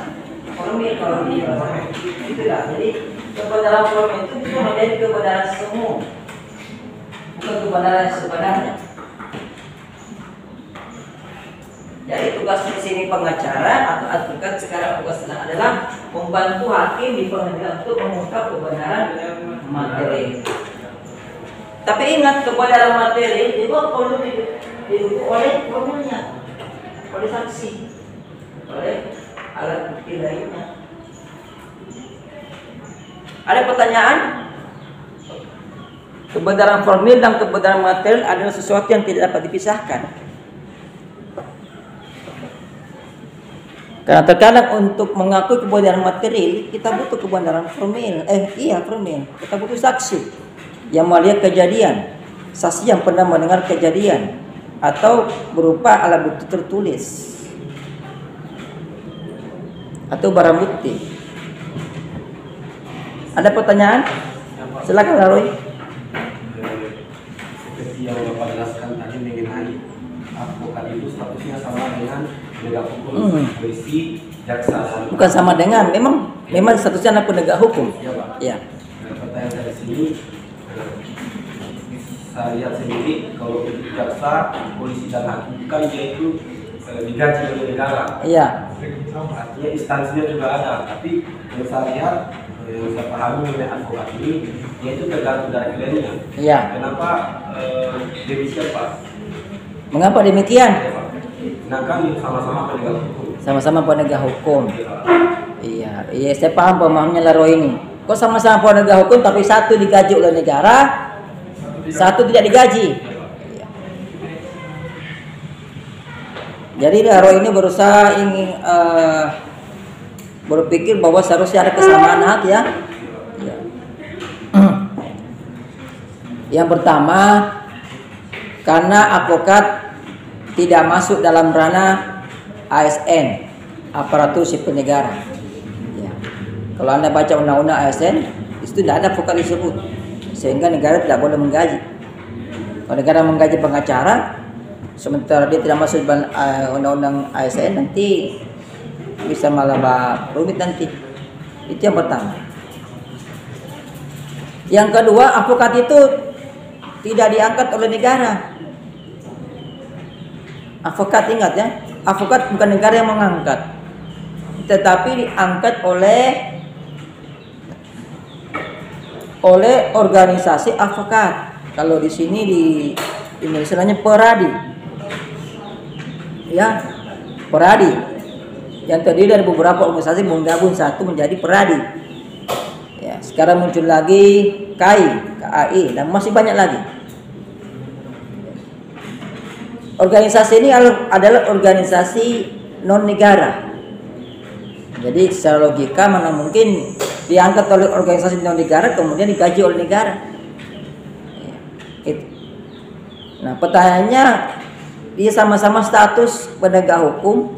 formil kalau dia itulah. Jadi kebenaran formil itu bisa menjadi kebenaran semu, bukan kebenaran yang sebenarnya. Jadi tugas di sini pengacara atau advokat sekarang tugasnya adalah membantu hakim di pengadilan untuk mengungkap kebenaran materi. Tapi ingat, kebenaran materi itu perlu didukung oleh formilnya, oleh saksi, oleh alat bukti lainnya. Ada pertanyaan? Kebenaran formil dan kebenaran material adalah sesuatu yang tidak dapat dipisahkan. Karena terkadang untuk mengakui kebenaran material kita butuh kebenaran formil. Formil. Kita butuh saksi yang melihat kejadian, saksi yang pernah mendengar kejadian, atau berupa alat bukti tertulis atau barang bukti. Ada pertanyaan? Silakan Roy. Seperti yang Bapak jelaskan tadi mengenai advokat itu statusnya sama dengan penegak hukum, polisi, jaksa. Bukan sama dengan, memang statusnya adalah penegak hukum. Ya, Pak. Ya. Pertanyaan dari sini, saya lihat sendiri kalau untuk jaksa, polisi dan hakim kan dia itu digaji oleh negara. Iya. Artinya instansinya juga ada, tapi yang saya lihat, yang saya pahami mengenai advokat ini, dia itu tergantung dari kliennya. Iya. Kenapa demikian, Pak? Mengapa demikian? Ya, Pak. Nah, kami sama-sama penegak hukum. Sama-sama penegak hukum. Iya, saya paham pemahamnya Laro ini. Kok sama-sama penegak hukum tapi satu digaji oleh negara, satu tidak digaji. Iya. Jadi Laro ini berusaha ingin berpikir bahwa seharusnya ada kesamaan hak ya. Iya. Yang pertama, karena advokat tidak masuk dalam ranah ASN, aparatur sipil negara. Ya. Kalau Anda baca undang-undang ASN, itu tidak ada advokat disebut, sehingga negara tidak boleh menggaji. Kalau negara menggaji pengacara, sementara dia tidak masuk undang-undang ASN, nanti bisa malah rumit nanti. Itu yang pertama. Yang kedua, advokat itu tidak diangkat oleh negara. Advokat, ingat ya, advokat bukan negara yang mengangkat, tetapi diangkat oleh organisasi advokat. Kalau di sini di Indonesia namanya peradi, ya, peradi, yang terdiri dari beberapa organisasi menggabung satu menjadi peradi. Ya, sekarang muncul lagi KAI, dan masih banyak lagi. organisasi ini adalah organisasi non negara. Jadi secara logika mana mungkin diangkat oleh organisasi non negara kemudian digaji oleh negara. Nah, pertanyaannya dia sama-sama status penegak hukum,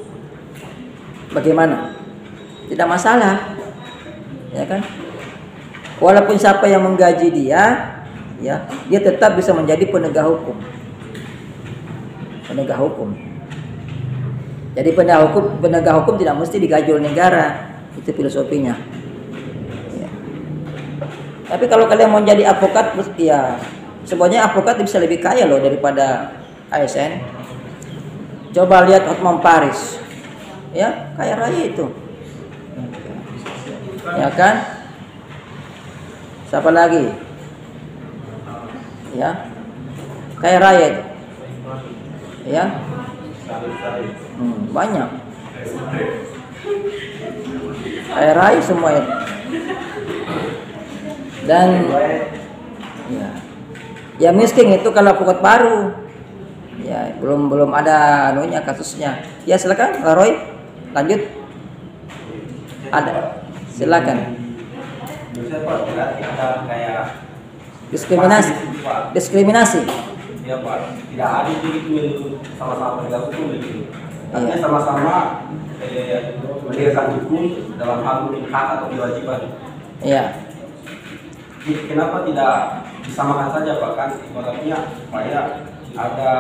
bagaimana? Tidak masalah, ya kan? Walaupun siapa yang menggaji dia, ya, dia tetap bisa menjadi penegak hukum. Penegak hukum. Jadi penegak hukum tidak mesti digaji oleh negara, itu filosofinya. Ya. Tapi kalau kalian mau jadi advokat, ya sebenarnya advokat bisa lebih kaya loh daripada ASN. Coba lihat Hotman Paris, ya kaya raya itu, ya kan? Siapa lagi? Ya, kaya raya itu. Ya, banyak kaya raya semua itu. Dan ya miskin itu kalau advokat baru, ya belum ada anunya kasusnya. Ya silakan Pak Roy, lanjut. Ada, silakan. Ada kayak diskriminasi. Ya Pak, tidak ada begitu sama-sama penegak hukum begitu. Artinya sama-sama menegakkan hukum dalam hal hak atau kewajiban. Iya. Kenapa tidak disamakan saja Pak? Kan ibaratnya supaya ada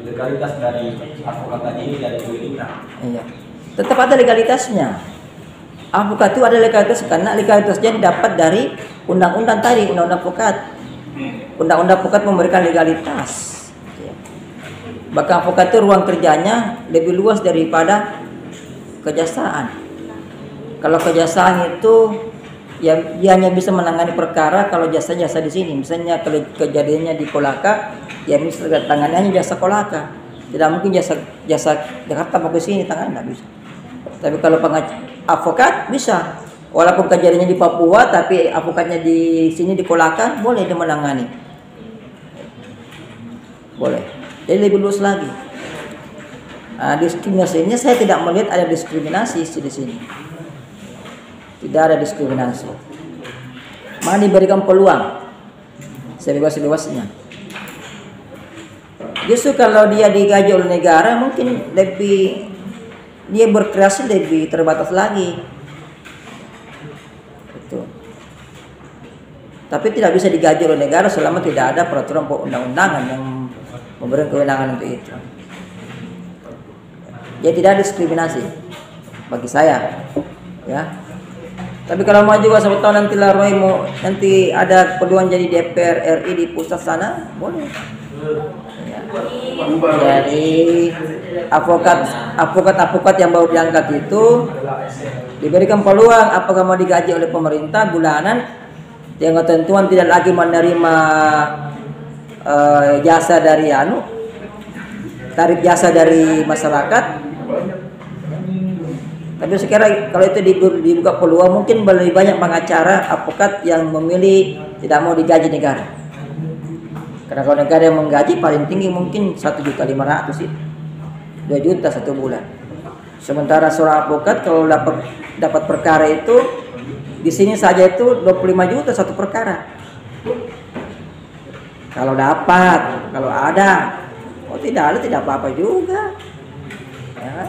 legalitas dari advokat tadi ini dari pemerintah. Iya. Tetap ada legalitasnya. Advokat itu ada legalitas karena legalitasnya didapat dari undang-undang tadi, undang-undang advokat. Undang-undang advokat memberikan legalitas. Bahkan advokat itu ruang kerjanya lebih luas daripada kejaksaan. Kalau kejaksaan itu ya dia hanya bisa menangani perkara kalau jasa-jasa di sini. Misalnya kalau kejadiannya di Kolaka, ya misalnya tangannya jasa Kolaka. Tidak mungkin jasa Jakarta mau ke sini tangan tidak bisa. Tapi kalau advokat bisa. Walaupun kejadiannya di Papua, tapi advokatnya di sini di Kolaka, boleh dia menangani. Boleh. Jadi lebih luas lagi. Nah, diskriminasinya saya tidak melihat ada diskriminasi di sini. Tidak ada diskriminasi. Malah diberikan peluang sebebas-bebasnya. Justru kalau dia digaji oleh negara, mungkin lebih dia berkreasi lebih terbatas lagi. Tapi tidak bisa digaji oleh negara selama tidak ada peraturan perundang-undangan yang memberikan kewenangan untuk itu. Ya tidak ada diskriminasi bagi saya, ya. Tapi kalau mau juga satu tahun nanti Roy mau nanti ada peluang jadi DPR RI di pusat sana, boleh. Ya. Jadi advokat yang baru diangkat itu diberikan peluang apakah mau digaji oleh pemerintah bulanan. Yang ketentuan tidak lagi menerima jasa dari tarif jasa dari masyarakat. Tapi sekarang kalau itu dibuka peluang, mungkin lebih banyak pengacara advokat yang memilih tidak mau digaji negara. Karena kalau negara yang menggaji paling tinggi mungkin 1.500.000 sih, 2 juta satu bulan. Sementara seorang advokat kalau dapat perkara itu di sini saja itu 25 juta satu perkara. Kalau dapat, kalau ada, tidak ada tidak apa-apa juga. Ya.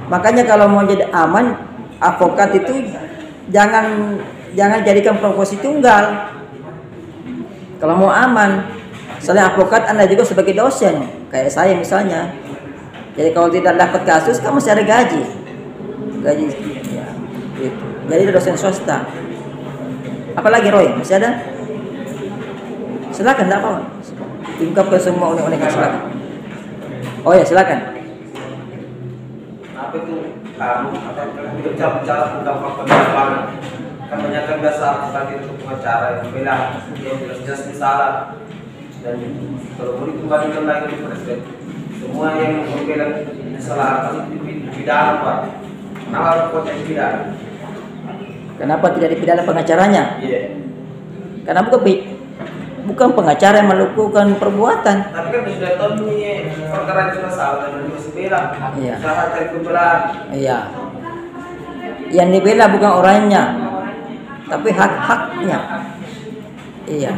Makanya kalau mau jadi aman, advokat itu jangan jadikan profesi tunggal. Kalau mau aman, misalnya advokat Anda juga sebagai dosen, kayak saya misalnya. Jadi kalau tidak dapat kasus, kamu masih ada gaji. Ya, gitu. Jadi dosen swasta. Apalagi Roy, masih ada? Silakan, tidak apa-apa. Diungkapkan semua unek-unek, silakan. Oh ya, silakan. Apa itu bicara tentang faktor penerbangan? Kan banyak kan biasa tadi untuk pengacara yang bilang dia jelas salah dan kalau mau dikembalikan lagi di presiden semua yang bilang salah itu dipidana Pak. Kenapa potensi pidana? Kenapa tidak dipidana pengacaranya? Iya. Karena bukan bukan pengacara yang melakukan perbuatan. Tapi kan sudah tahu nih perkara sudah salah dan masih bela. Iya. Usaha cari pembelaan. Iya. Yang dibela bukan orangnya, tapi hak-haknya. Iya.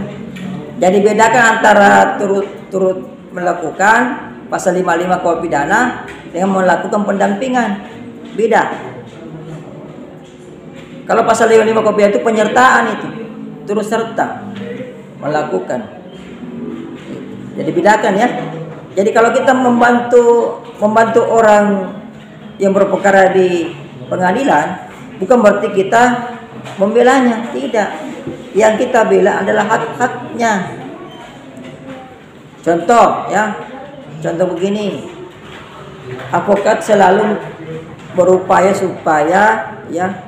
Jadi bedakan antara turut melakukan pasal 55 KUH pidana dengan melakukan pendampingan. Beda. Kalau pasal 55 KUH pidana itu penyertaan, itu turut serta melakukan. Jadi bedakan ya. Jadi kalau kita membantu orang yang berperkara di pengadilan, bukan berarti kita membelanya, tidak. Yang kita bela adalah hak-haknya. Contoh ya, contoh begini, advokat selalu berupaya supaya ya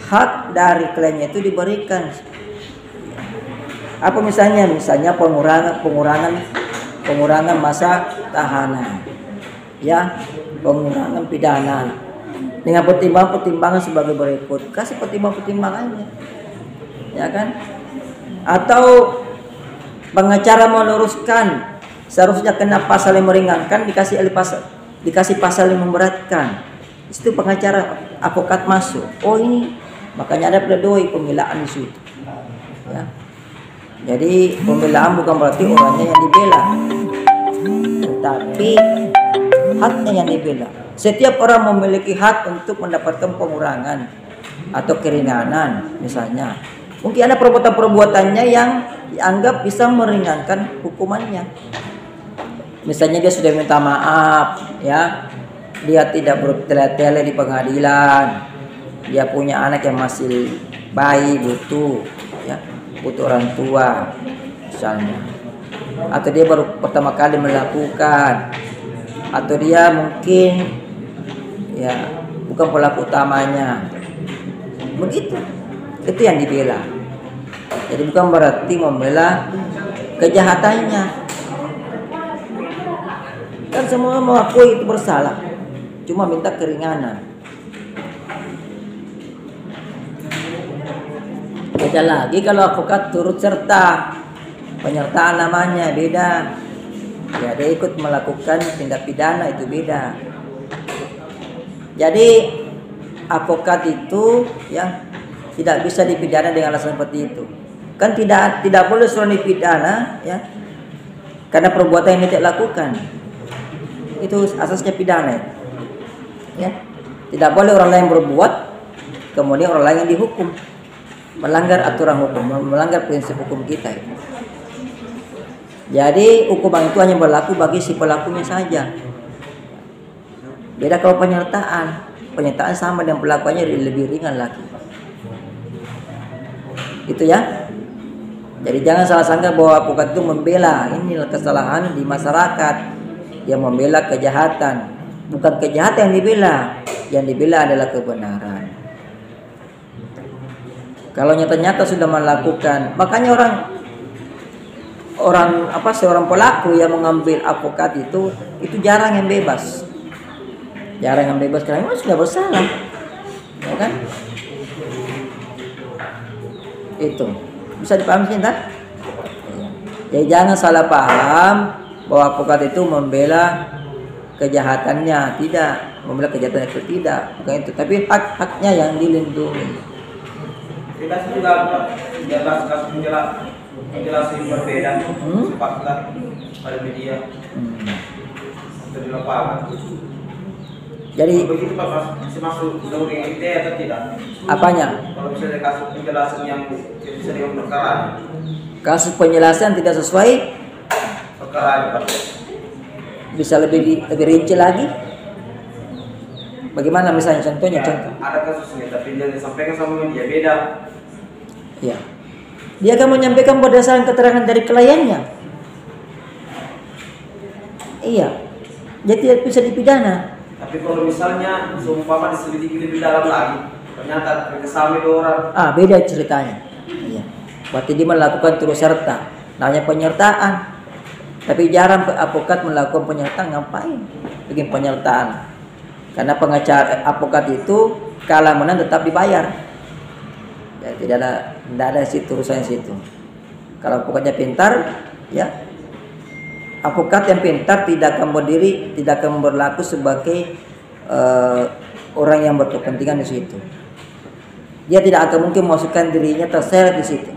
hak dari kliennya itu diberikan. Apa misalnya pengurangan masa tahanan, ya, pengurangan pidana dengan pertimbangan sebagai berikut. Kasih pertimbangannya, ya kan? Atau pengacara meluruskan seharusnya kena pasal yang meringankan, dikasih pasal yang memberatkan. Itu pengacara advokat masuk. Oh ini makanya ada pledoi pembelaan di situ. Ya. Jadi pembelaan bukan berarti orangnya yang dibela, tetapi haknya yang dibela. Setiap orang memiliki hak untuk mendapatkan pengurangan atau keringanan, misalnya. Mungkin ada perbuatan-perbuatannya yang dianggap bisa meringankan hukumannya. Misalnya dia sudah minta maaf, ya, dia tidak bertele-tele di pengadilan, dia punya anak yang masih bayi, butuh orang tua, misalnya, atau dia baru pertama kali melakukan, atau dia mungkin ya bukan pelaku utamanya, begitu. Itu yang dibela. Jadi bukan berarti membela kejahatannya. Kan semua mengakui itu bersalah, cuma minta keringanan. Beda lagi kalau advokat turut serta, penyertaan namanya beda. Ya, dia ikut melakukan tindak pidana, itu beda. Jadi advokat itu ya tidak bisa dipidana dengan alasan seperti itu. Kan tidak boleh seorang dipidana ya karena perbuatan yang tidak lakukan. Itu asasnya pidana. Ya. Tidak boleh orang lain berbuat kemudian orang lain yang dihukum. Melanggar aturan hukum, melanggar prinsip hukum kita. Jadi hukuman itu hanya berlaku bagi si pelakunya saja. Beda kalau penyertaan sama dengan pelakunya lebih ringan lagi. Itu ya. Jadi jangan salah sangka bahwa advokat itu membela, ini kesalahan di masyarakat yang membela kejahatan. Bukan kejahatan yang dibela adalah kebenaran. Kalau nyata-nyata sudah melakukan, makanya seorang pelaku yang mengambil advokat itu jarang yang bebas. Jarang yang bebas karena sudah bersalah. Ya kan? Itu bisa dipahami sih, tak? Jadi jangan salah paham bahwa advokat itu membela kejahatannya, tidak, membela kejahatannya itu tidak, bukan itu, tapi hak-haknya yang dilindungi. Kita juga jelas kasus menjelaskan berbeda fakta pada media atau di lapangan. Jadi begitu Pak, masih masuk undang-undang ITE atau tidak? Apanya? Kalau misalnya kasus penjelasan yang bisa dengan perkara. Kasus penjelasan tidak sesuai Perkara Pak. Bisa lebih rinci lagi? Bagaimana misalnya contohnya? Contoh. Ada kasusnya tapi yang disampaikan sama media beda. Ya. Dia akan menyampaikan berdasarkan keterangan dari kliennya. Iya. Jadi tidak bisa dipidana. Tapi kalau misalnya seumpama diselidiki lebih dalam lagi, ternyata kerjasama dua orang. Beda ceritanya. Iya. Berarti dia melakukan turut serta. Namanya penyertaan. Tapi jarang advokat melakukan penyertaan. Ngapain bikin penyertaan? Karena pengacara advokat itu kalah menang tetap dibayar. Ya, tidak ada situ urusannya situ. Kalau advokatnya pintar, ya, advokat yang pintar tidak akan berdiri, tidak akan berlaku sebagai orang yang berkepentingan di situ. Dia tidak akan mungkin memasukkan dirinya terseret di situ.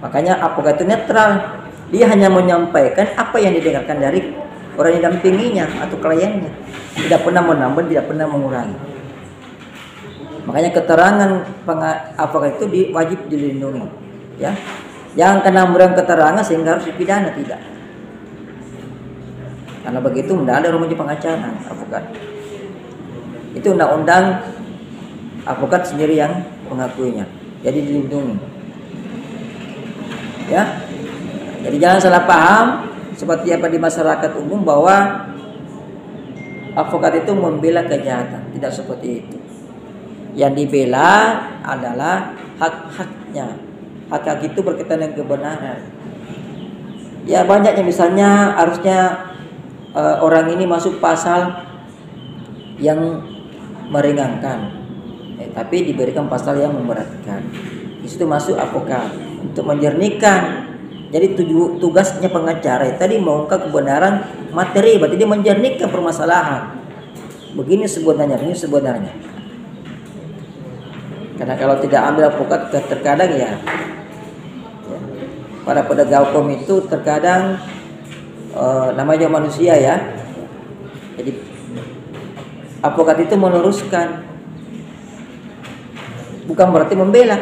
Makanya advokat itu netral. Dia hanya menyampaikan apa yang didengarkan dari orang yang dampinginya atau kliennya. Tidak pernah menambah, tidak pernah mengurangi. Makanya keterangan advokat itu wajib dilindungi, ya. Jangan kena memberikan keterangan sehingga harus dipidana, tidak. Karena begitu tidak ada rumahnya pengacara advokat. Itu undang-undang advokat sendiri yang mengakuinya. Jadi dilindungi. Ya. Jadi jangan salah paham seperti apa di masyarakat umum bahwa advokat itu membela kejahatan. Tidak seperti itu. Yang dibela adalah hak-haknya. Hak-hak itu berkaitan dengan kebenaran. Ya banyaknya misalnya harusnya orang ini masuk pasal yang meringankan, tapi diberikan pasal yang memberatkan. Di situ masuk advokat untuk menjernihkan. Jadi tugasnya pengacara tadi mengungkap kebenaran materi, berarti dia menjernihkan permasalahan. Begini sebenarnya, ini sebenarnya. Karena kalau tidak ambil advokat terkadang ya para penegak hukum itu terkadang namanya manusia ya. Jadi advokat itu meluruskan, bukan berarti membela.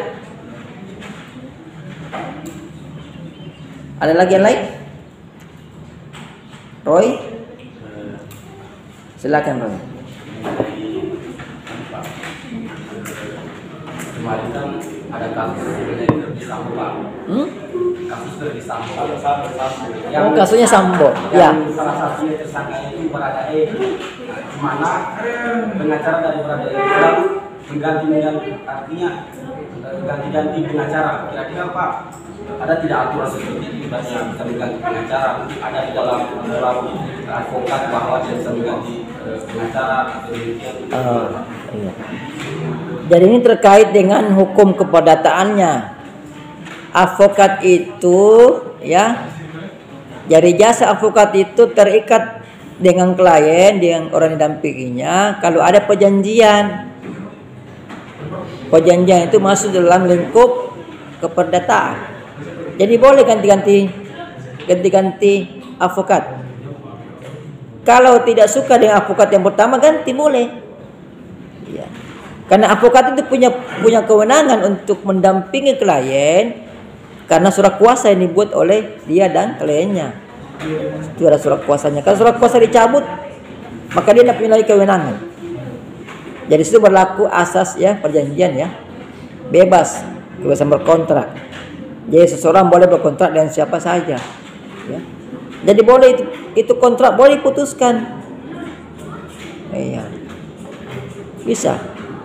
Ada lagi yang lain? Roy? Silakan Roy. Kemarin kan ada kasus di Sambo, Pak. Kasus di Sambo. Oh, kasusnya Sambo. Ya. Salah satunya tersangka itu berada di mana pengacara dari berada itu mengganti artinya ganti pengacara. Kira-kira Pak, ada tidak aturan seperti itu yang bisa mengganti pengacara? Ada di dalam advokat bahwa dia bisa mengganti pengacara atau demikian? Iya. Jadi ini terkait dengan hukum keperdataannya. Advokat itu ya, jadi jasa advokat itu terikat dengan klien, dengan orang yang didampinginya kalau ada perjanjian. Perjanjian itu masuk dalam lingkup keperdataan. Jadi boleh ganti-ganti advokat. Kalau tidak suka dengan advokat yang pertama ganti boleh. Ya. Karena advokat itu punya kewenangan untuk mendampingi klien karena surat kuasa yang dibuat oleh dia dan kliennya. Itu ada surat kuasanya. Kalau surat kuasa dicabut, maka dia tidak punya lagi kewenangan. Jadi itu berlaku asas ya perjanjian ya, bebas, kebebasan berkontrak. Jadi seseorang boleh berkontrak dengan siapa saja. Ya. Jadi boleh itu kontrak boleh diputuskan. Iya. Bisa.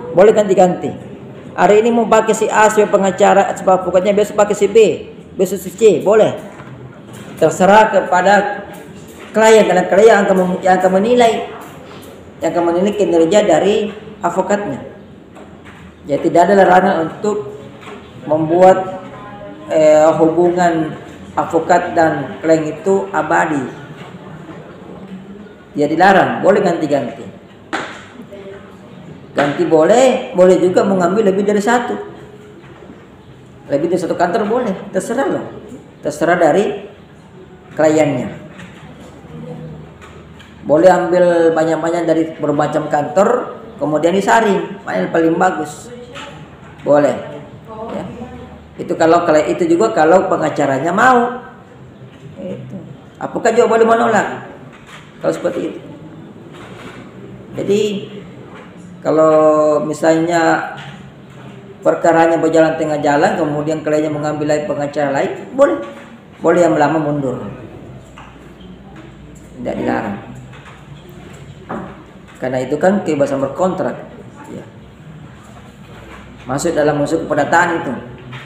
Boleh ganti-ganti. Hari ini mau pakai si A sebagai pengacara, sebagai advokatnya, besok pakai si B, besok si C, boleh. Terserah kepada klien, karena klien yang akan menilai kinerja dari advokatnya. Jadi tidak ada larangan untuk membuat hubungan advokat dan klien itu abadi. Dia dilarang, boleh ganti-ganti. Ganti boleh juga mengambil lebih dari satu. Lebih dari satu kantor boleh, terserah loh. Terserah dari kliennya. Boleh ambil banyak-banyak dari bermacam kantor, kemudian disaring, mana yang paling bagus. Boleh. Ya. Itu juga kalau pengacaranya mau. Itu. Apakah juga boleh menolak? Kalau seperti itu. Jadi kalau misalnya perkaranya berjalan tengah jalan, kemudian kliennya mengambil lagi pengacara lain, boleh yang lama mundur, tidak dilarang. Karena itu kan kebebasan berkontrak, ya. Masuk dalam unsur keperdataan itu,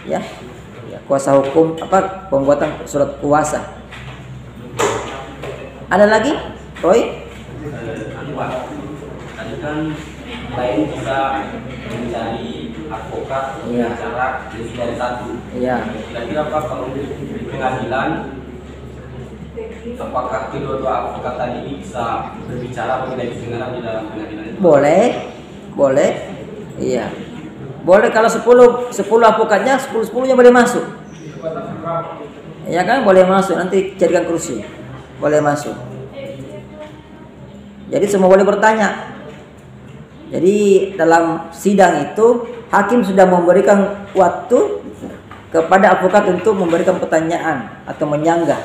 ya. Kuasa hukum pembuatan surat kuasa. Ada lagi, Roy? Tadi kan klien bisa mencari advokat, Iya. pengacara, lebih dari satu. Iya. Kira-kira Pak kalau di pengadilan, apakah kedua-dua advokat tadi ini bisa berbicara mengenai kebenaran di dalam pengadilan itu? Boleh. Boleh. Iya. Boleh kalau 10 advokatnya 10-10-nya boleh masuk. Ya kan boleh masuk, nanti jadikan kursi. Boleh masuk. Jadi semua boleh bertanya. Jadi dalam sidang itu hakim sudah memberikan waktu kepada advokat untuk memberikan pertanyaan atau menyanggah.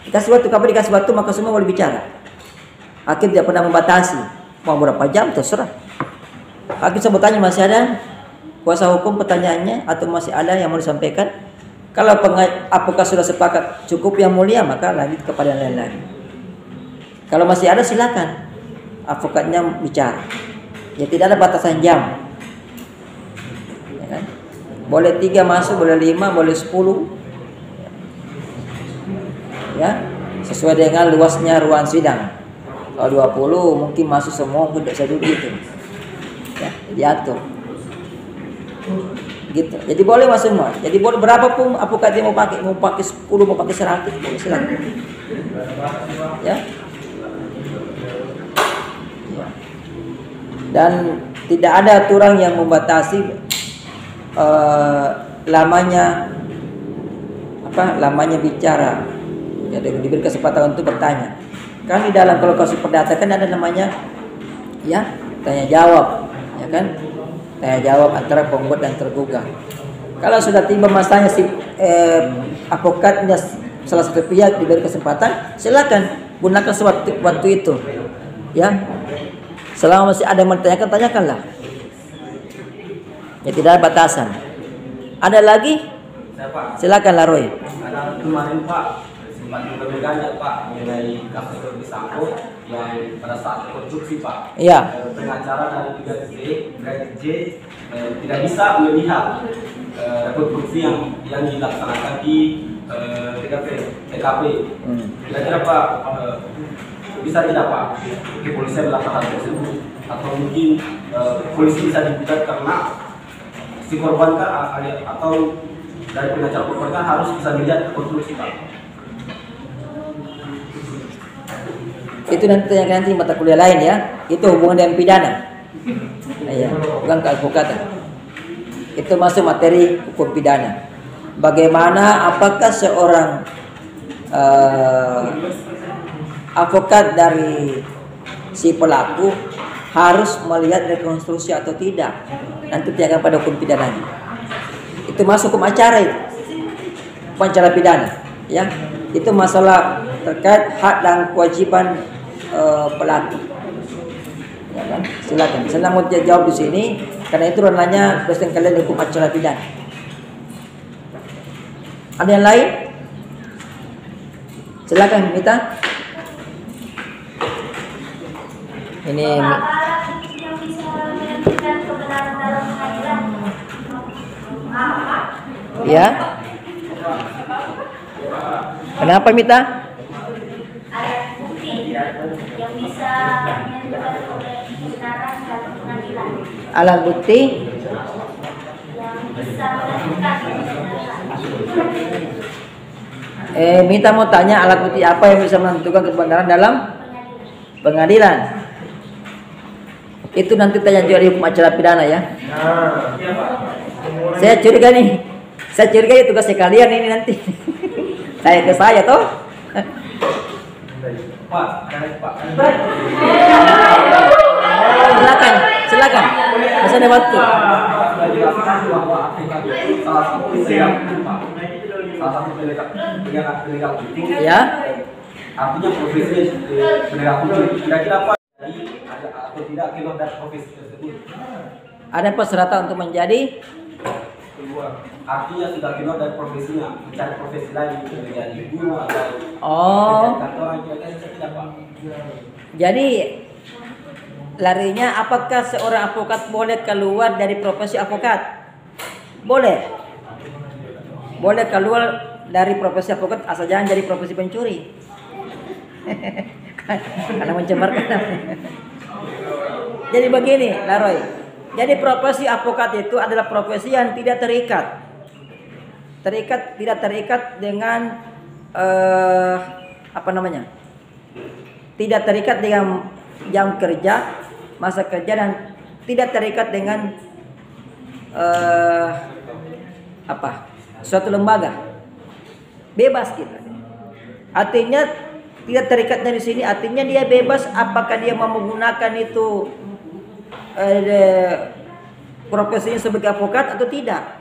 Dikasih waktu, kapan dikasih waktu maka semua boleh bicara. Hakim tidak pernah membatasi. Mau berapa jam terserah. Hakim saya bertanya, masih ada kuasa hukum pertanyaannya atau masih ada yang mau disampaikan? Kalau advokat sudah sepakat cukup yang mulia maka lanjut kepada yang lain-lain. Kalau masih ada silakan advokatnya bicara. Ya tidak ada batasan jam. Ya kan? Boleh 3 masuk, boleh 5, boleh 10. Ya, sesuai dengan luasnya ruang sidang. Kalau 20 mungkin masuk semua, mungkin tidak bisa gitu. Ya, diatur. Gitu. Jadi boleh masuk semua. Jadi boleh berapapun advokat yang mau pakai 10, mau pakai 100, boleh silakan. Ya. Dan tidak ada aturan yang membatasi lamanya bicara. Jadi diberi kesempatan untuk bertanya. Kan di dalam kalau kasus perdata kan ada namanya ya tanya jawab, ya kan? Tanya jawab antara penggugat dan tergugat. Kalau sudah tiba masanya si advokatnya salah satu pihak diberi kesempatan, silakan gunakan waktu itu. Ya. Selama masih ada yang menanyakan, tanyakanlah. Ya tidak ada batasan. Ada lagi? Silakan Roy. Karena kemarin Pak sempat mendengar ya Pak mengenai kasus Verdi Sambo yang pada saat rekonstruksi Pak. Iya. Pengacara dari Brigadir J tidak bisa melihat rekonstruksi yang dilaksanakan di TKP. Kira-kira Pak bisa tidak Pak kepolisian melakukan hal tersebut atau mungkin polisi bisa digugat karena si korban kan atau dari pengacara korban kan harus bisa melihat rekonstruksi Pak. Itu nanti mata kuliah lain ya. Itu hubungan dengan pidana. Ya, bukan keadvokatan. Itu masuk materi hukum pidana. Bagaimana apakah seorang advokat dari si pelaku harus melihat rekonstruksi atau tidak? Nanti diakan pada hukum pidana. Itu masuk hukum acara itu. Hukum acara pidana, ya. Itu masalah terkait hak dan kewajiban pelaku. Ya kan? Silakan. Saya mau jawab di sini karena itu ranahnya dosen kalian hukum acara pidana. Ada yang lain? Silakan Mita. Ini yang bisa menentukan kebenaran dalam pengadilan. ya. Kenapa Mita? Ada bukti yang bisa menentukan kebenaran dalam pengadilan. Alat bukti Yang bisa menentukan kebenaran. Mita mau tanya alat bukti apa yang bisa menentukan kebenaran dalam pengadilan. Itu nanti tanya juga di hukum acara pidana ya. Saya curiga itu tugasnya kalian ini nanti. Saya ke saya toh. Pak, Pak. Silakan. Masih ada waktu. Salah satu penegak hukum. Ya. Artinya profesi penegak hukum. Kira-kira Pak ada atau tidak keluar dari profesi tersebut? Ada persyaratan untuk menjadi artinya sudah keluar dari profesinya, mencari profesi lain menjadi guru atau kantoran, kira-kira tidak Pak? Jadi larinya apakah seorang advokat boleh keluar dari profesi advokat? Boleh. Boleh keluar dari profesi advokat asal jangan jadi profesi pencuri. Karena mencemarkan. Jadi begini, Laroy. Jadi profesi advokat itu adalah profesi yang tidak terikat. Tidak terikat dengan tidak terikat dengan jam kerja, masa kerja, dan tidak terikat dengan suatu lembaga. Bebas kita. Artinya tidak terikat dari sini, artinya dia bebas apakah dia mau menggunakan itu profesinya sebagai advokat atau tidak.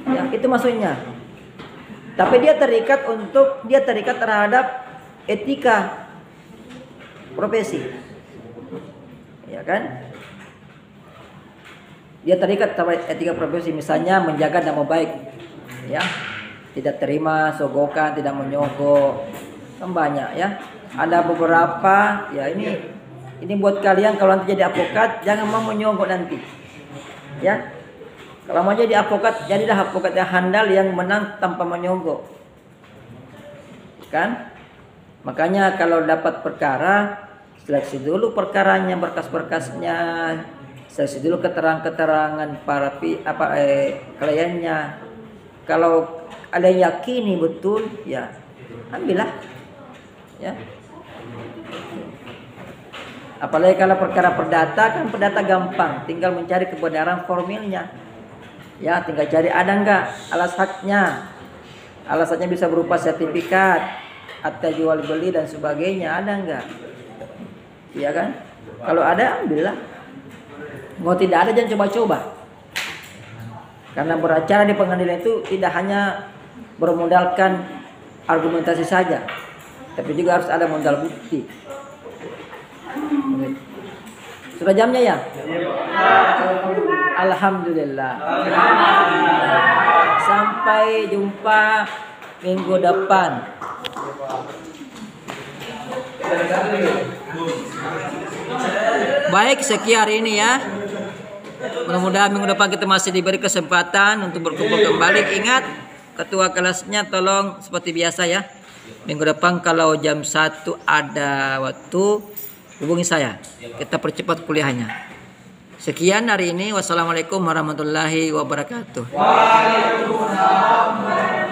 Ya, itu maksudnya. Tapi dia terikat terhadap etika profesi. Ya kan? Dia terikat terhadap etika profesi, misalnya menjaga nama baik. Ya. Tidak terima sogokan, tidak menyogok. Kan banyak ya. Ada beberapa ya, ini buat kalian kalau nanti jadi advokat jangan mau menyogok nanti. Ya. Kalau mau jadi advokat, jadilah advokat yang handal yang menang tanpa menyogok. Kan? Makanya kalau dapat perkara, seleksi dulu perkaranya, berkas-berkasnya, seleksi dulu keterangan-keterangan para kliennya. Kalau ada yang yakini betul, ya ambillah. Ya. Apalagi kalau perkara perdata, kan perdata gampang, tinggal mencari kebenaran formilnya. Ya, tinggal cari ada enggak alas haknya. Alasannya bisa berupa sertifikat, akta jual beli dan sebagainya, ada enggak? Iya kan? Kalau ada, ambillah. Mau tidak ada, jangan coba-coba. Karena beracara di pengadilan itu tidak hanya bermodalkan argumentasi saja, tapi juga harus ada modal bukti. Sudah jamnya ya? Alhamdulillah. Sampai jumpa minggu depan. Baik, sekian hari ini ya. Mudah-mudahan minggu depan kita masih diberi kesempatan untuk berkumpul kembali. Ingat, ketua kelasnya tolong seperti biasa ya. Minggu depan kalau jam 1 ada waktu, hubungi saya. Kita percepat kuliahnya. Sekian hari ini. Wassalamualaikum warahmatullahi wabarakatuh. Waalaikumsalam.